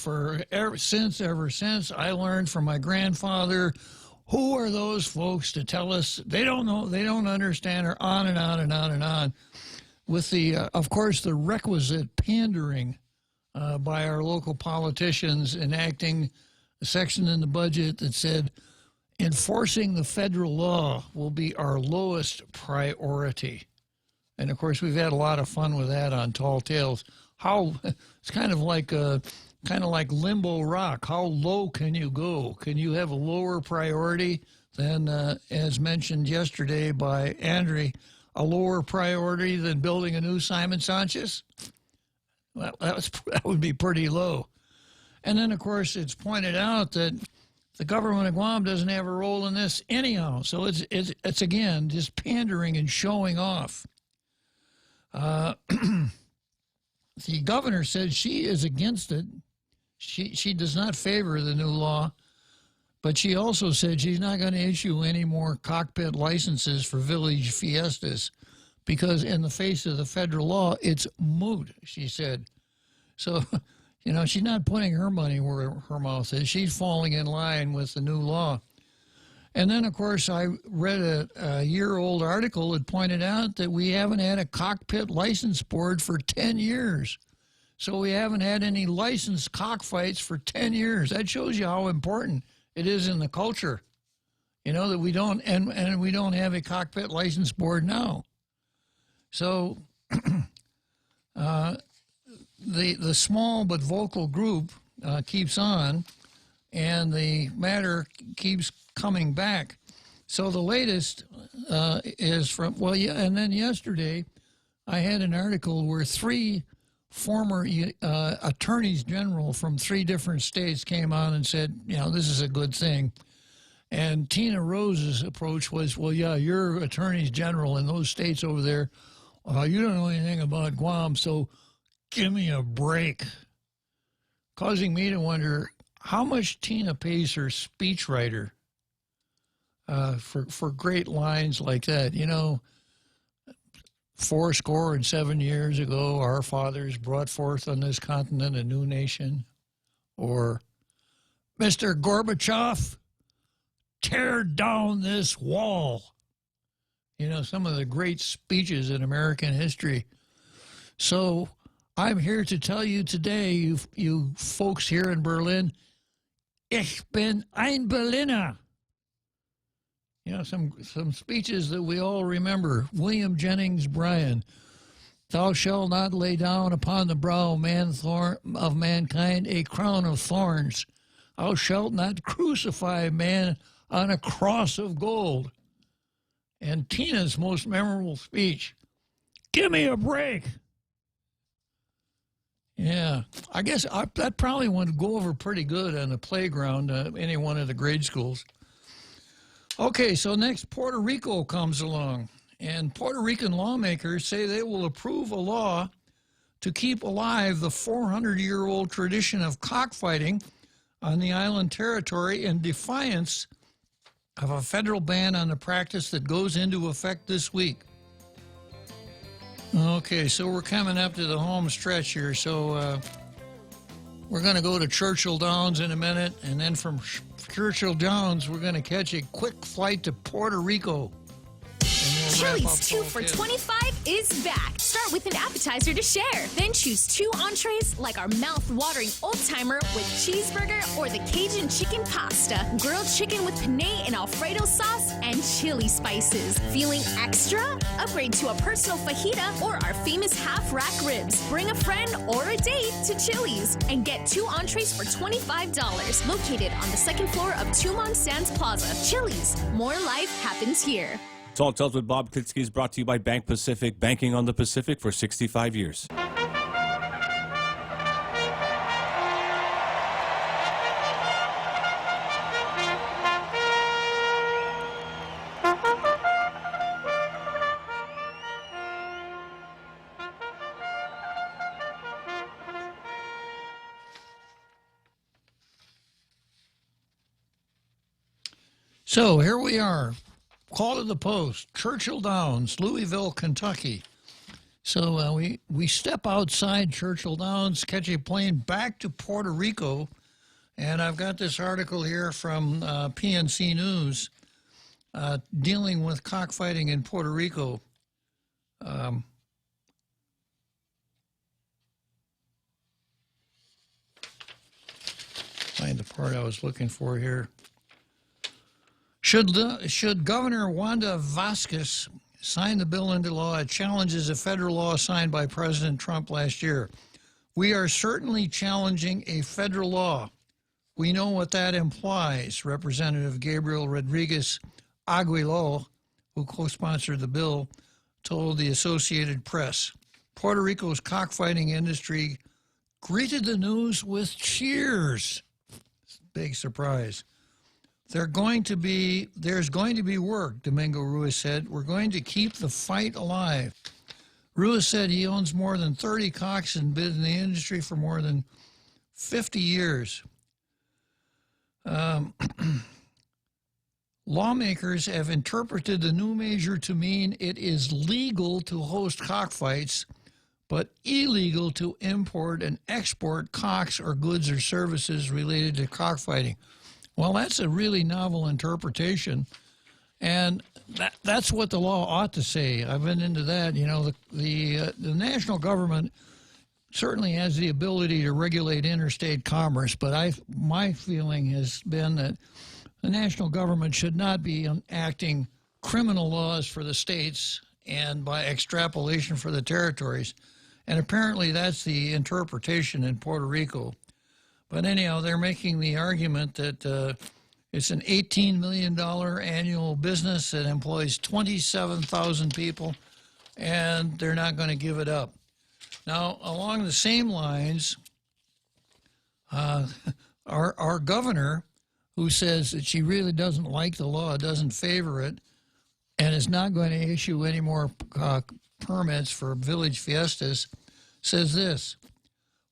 ever since. I learned from my grandfather. Who are those folks to tell us they don't know, they don't understand, or on and on and on and on, with the, of course, the requisite pandering by our local politicians enacting a section in the budget that said enforcing the federal law will be our lowest priority. And of course, we've had a lot of fun with that on Tall Tales. It's kind of like limbo rock. How low can you go? Can you have a lower priority than, as mentioned yesterday by Andre, a lower priority than building a new Simon Sanchez? Well, that would be pretty low. And then, of course, it's pointed out that the government of Guam doesn't have a role in this anyhow. So it's again, just pandering and showing off. The governor said she is against it. She does not favor the new law, but she also said she's not going to issue any more cockpit licenses for village fiestas because in the face of the federal law, it's moot, she said. So, she's not putting her money where her mouth is. She's falling in line with the new law. And then, of course, I read a year-old article that pointed out that we haven't had a cockpit license board for 10 years. So we haven't had any licensed cockfights for 10 years. That shows you how important it is in the culture, that we don't, and we don't have a cockpit license board now. So the small but vocal group keeps on, and the matter keeps coming back. So the latest is from, and then yesterday I had an article where 3 former attorneys general from 3 different states came on and said, this is a good thing. And Tina Rose's approach was, you're attorneys general in those states over there. You don't know anything about Guam, so give me a break. Causing me to wonder how much Tina pays her speechwriter for great lines like that. 7 years ago, our fathers brought forth on this continent a new nation. Or, Mr. Gorbachev, tear down this wall. Some of the great speeches in American history. So I'm here to tell you today, you folks here in Berlin, Ich bin ein Berliner. You know, some speeches that we all remember. William Jennings Bryan. Thou shalt not lay down upon the brow of mankind a crown of thorns. Thou shalt not crucify man on a cross of gold. And Tina's most memorable speech, give me a break. Yeah, I guess that probably would go over pretty good on the playground, any one of the grade schools. Okay, so next Puerto Rico comes along, and Puerto Rican lawmakers say they will approve a law to keep alive the 400-year-old tradition of cockfighting on the island territory in defiance of a federal ban on the practice that goes into effect this week. Okay, so we're coming up to the home stretch here. So we're going to go to Churchill Downs in a minute, and then from Churchill Downs, we're going to catch a quick flight to Puerto Rico. Chili's 2 for $25 is back. Start with an appetizer to share. Then choose 2 entrees like our mouth-watering old-timer with cheeseburger or the Cajun chicken pasta, grilled chicken with penne and Alfredo sauce, and chili spices. Feeling extra? Upgrade to a personal fajita or our famous half-rack ribs. Bring a friend or a date to Chili's and get 2 entrees for $25. Located on the 2nd floor of Tumon Sands Plaza. Chili's. More life happens here. Tall Tales with Bob Klitzkie is brought to you by Bank Pacific, banking on the Pacific for 65 years. So here we are. Call to the post, Churchill Downs, Louisville, Kentucky. So we step outside Churchill Downs, catch a plane back to Puerto Rico, and I've got this article here from PNC News dealing with cockfighting in Puerto Rico. Find the part I was looking for here. Should Governor Wanda Vasquez sign the bill into law? It challenges a federal law signed by President Trump last year. We are certainly challenging a federal law. We know what that implies, Representative Gabriel Rodriguez Aguilo, who co-sponsored the bill, told the Associated Press. Puerto Rico's cockfighting industry greeted the news with cheers. Big surprise. There's going to be work, Domingo Ruiz said. We're going to keep the fight alive. Ruiz said he owns more than 30 cocks and been in the industry for more than 50 years. Lawmakers have interpreted the new measure to mean it is legal to host cockfights, but illegal to import and export cocks or goods or services related to cockfighting. Well, that's a really novel interpretation, and that's what the law ought to say. I've been into that. You know, the national government certainly has the ability to regulate interstate commerce, but my feeling has been that the national government should not be enacting criminal laws for the states and by extrapolation for the territories. And apparently that's the interpretation in Puerto Rico. But anyhow, they're making the argument that it's an $18 million annual business that employs 27,000 people, and they're not going to give it up. Now, along the same lines, our governor, who says that she really doesn't like the law, doesn't favor it, and is not going to issue any more permits for village fiestas, says this: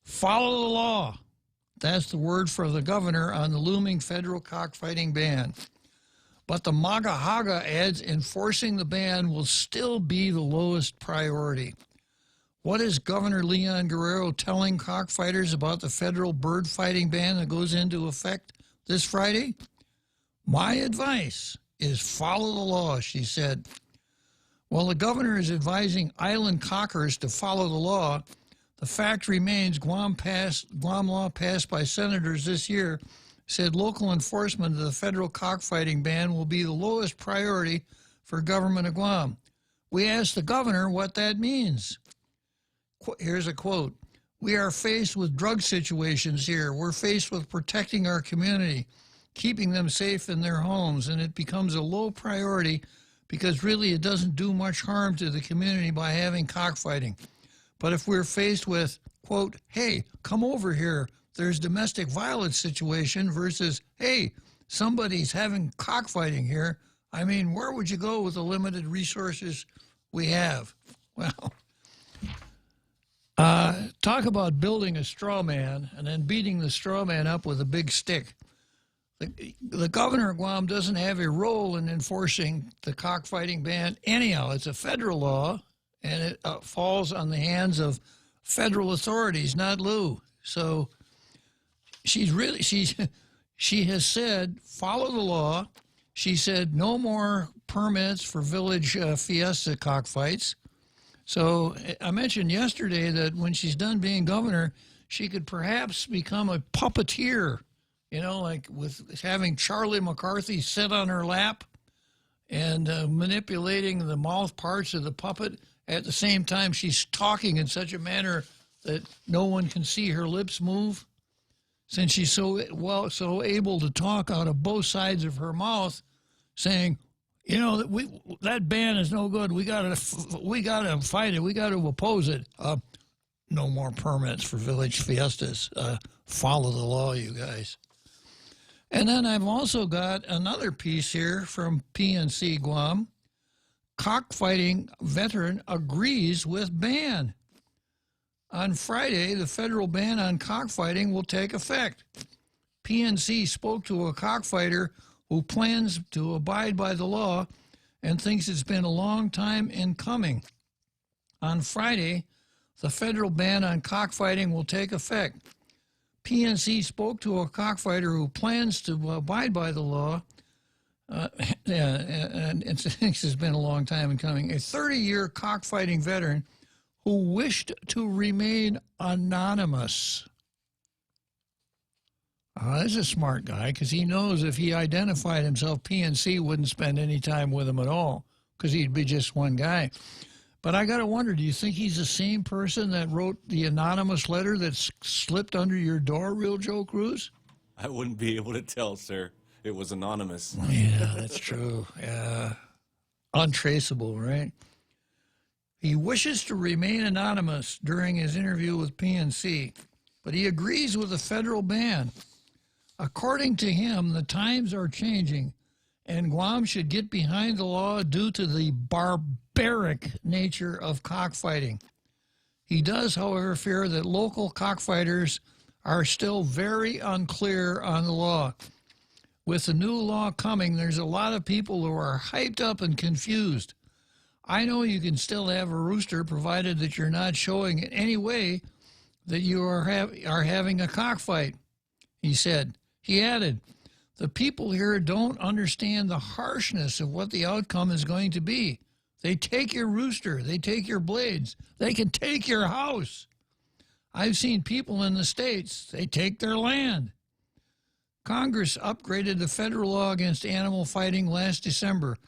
follow the law. That's the word for the governor on the looming federal cockfighting ban. But the MAGA Haga adds enforcing the ban will still be the lowest priority. What is Governor Leon Guerrero telling cockfighters about the federal bird fighting ban that goes into effect this Friday? My advice is follow the law, she said. While the governor is advising island cockers to follow the law, the fact remains Guam law passed by senators this year said local enforcement of the federal cockfighting ban will be the lowest priority for government of Guam. We asked the governor what that means. Here's a quote. We are faced with drug situations here. We're faced with protecting our community, keeping them safe in their homes, and it becomes a low priority because really it doesn't do much harm to the community by having cockfighting. But if we're faced with, quote, hey, come over here, there's domestic violence situation versus, hey, somebody's having cockfighting here, I mean, where would you go with the limited resources we have? Well, talk about building a straw man and then beating the straw man up with a big stick. The governor of Guam doesn't have a role in enforcing the cockfighting ban anyhow. It's a federal law, and it falls on the hands of federal authorities, not Lou. So she has said, follow the law. She said no more permits for village fiesta cockfights. So I mentioned yesterday that when she's done being governor, she could perhaps become a puppeteer, you know, like with having Charlie McCarthy sit on her lap and manipulating the mouth parts of the puppet. At the same time, she's talking in such a manner that no one can see her lips move. Since she's so able to talk out of both sides of her mouth, saying, you know, that ban is no good. We gotta fight it. We got to oppose it. No more permits for village fiestas. Follow the law, you guys. And then I've also got another piece here from PNC Guam. Cockfighting veteran agrees with ban. On Friday, the federal ban on cockfighting will take effect. PNC spoke to a cockfighter who plans to abide by the law and thinks it's been a long time in coming. On Friday, the federal ban on cockfighting will take effect. PNC spoke to a cockfighter who plans to abide by the law, and it thinks it's been a long time in coming. A 30-year cockfighting veteran who wished to remain anonymous. This is a smart guy because he knows if he identified himself, PNC wouldn't spend any time with him at all because he'd be just one guy. But I got to wonder, do you think he's the same person that wrote the anonymous letter that slipped under your door, Real Joe Cruz? I wouldn't be able to tell, sir. It was anonymous. Yeah, that's true. Untraceable, right? He wishes to remain anonymous during his interview with PNC, but he agrees with the federal ban. According to him, the times are changing, and Guam should get behind the law due to the barbaric nature of cockfighting. He does, however, fear that local cockfighters are still very unclear on the law. With the new law coming, there's a lot of people who are hyped up and confused. I know you can still have a rooster provided that you're not showing in any way that you are having a cockfight, he said. He added, the people here don't understand the harshness of what the outcome is going to be. They take your rooster. They take your blades. They can take your house. I've seen people in the States, they take their land. Congress upgraded the federal law against animal fighting last December,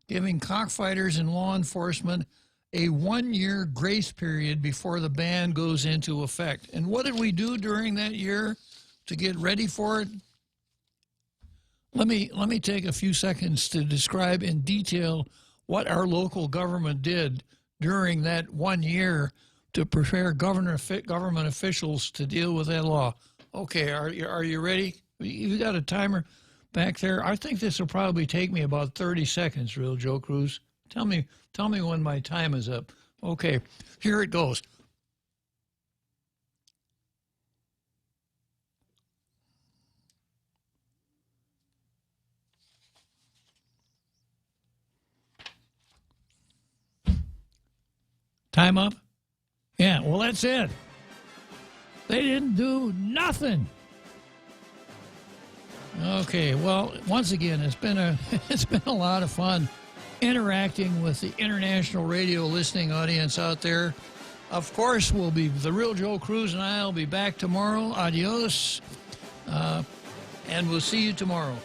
giving cockfighters and law enforcement a 1-year grace period before the ban goes into effect. And what did we do during that year to get ready for it? Let me take a few seconds to describe in detail what our local government did during that 1 year to prepare government officials to deal with that law. Okay, are you ready? You got a timer back there? I think this will probably take me about 30 seconds, Real Joe Cruz. Tell me when my time is up. Okay, here it goes. Time up? Yeah, well, that's it. They didn't do nothing. Okay, well, once again, it's been a lot of fun interacting with the international radio listening audience out there. Of course, the Real Joe Cruz and I will be back tomorrow. Adios. and we'll see you tomorrow.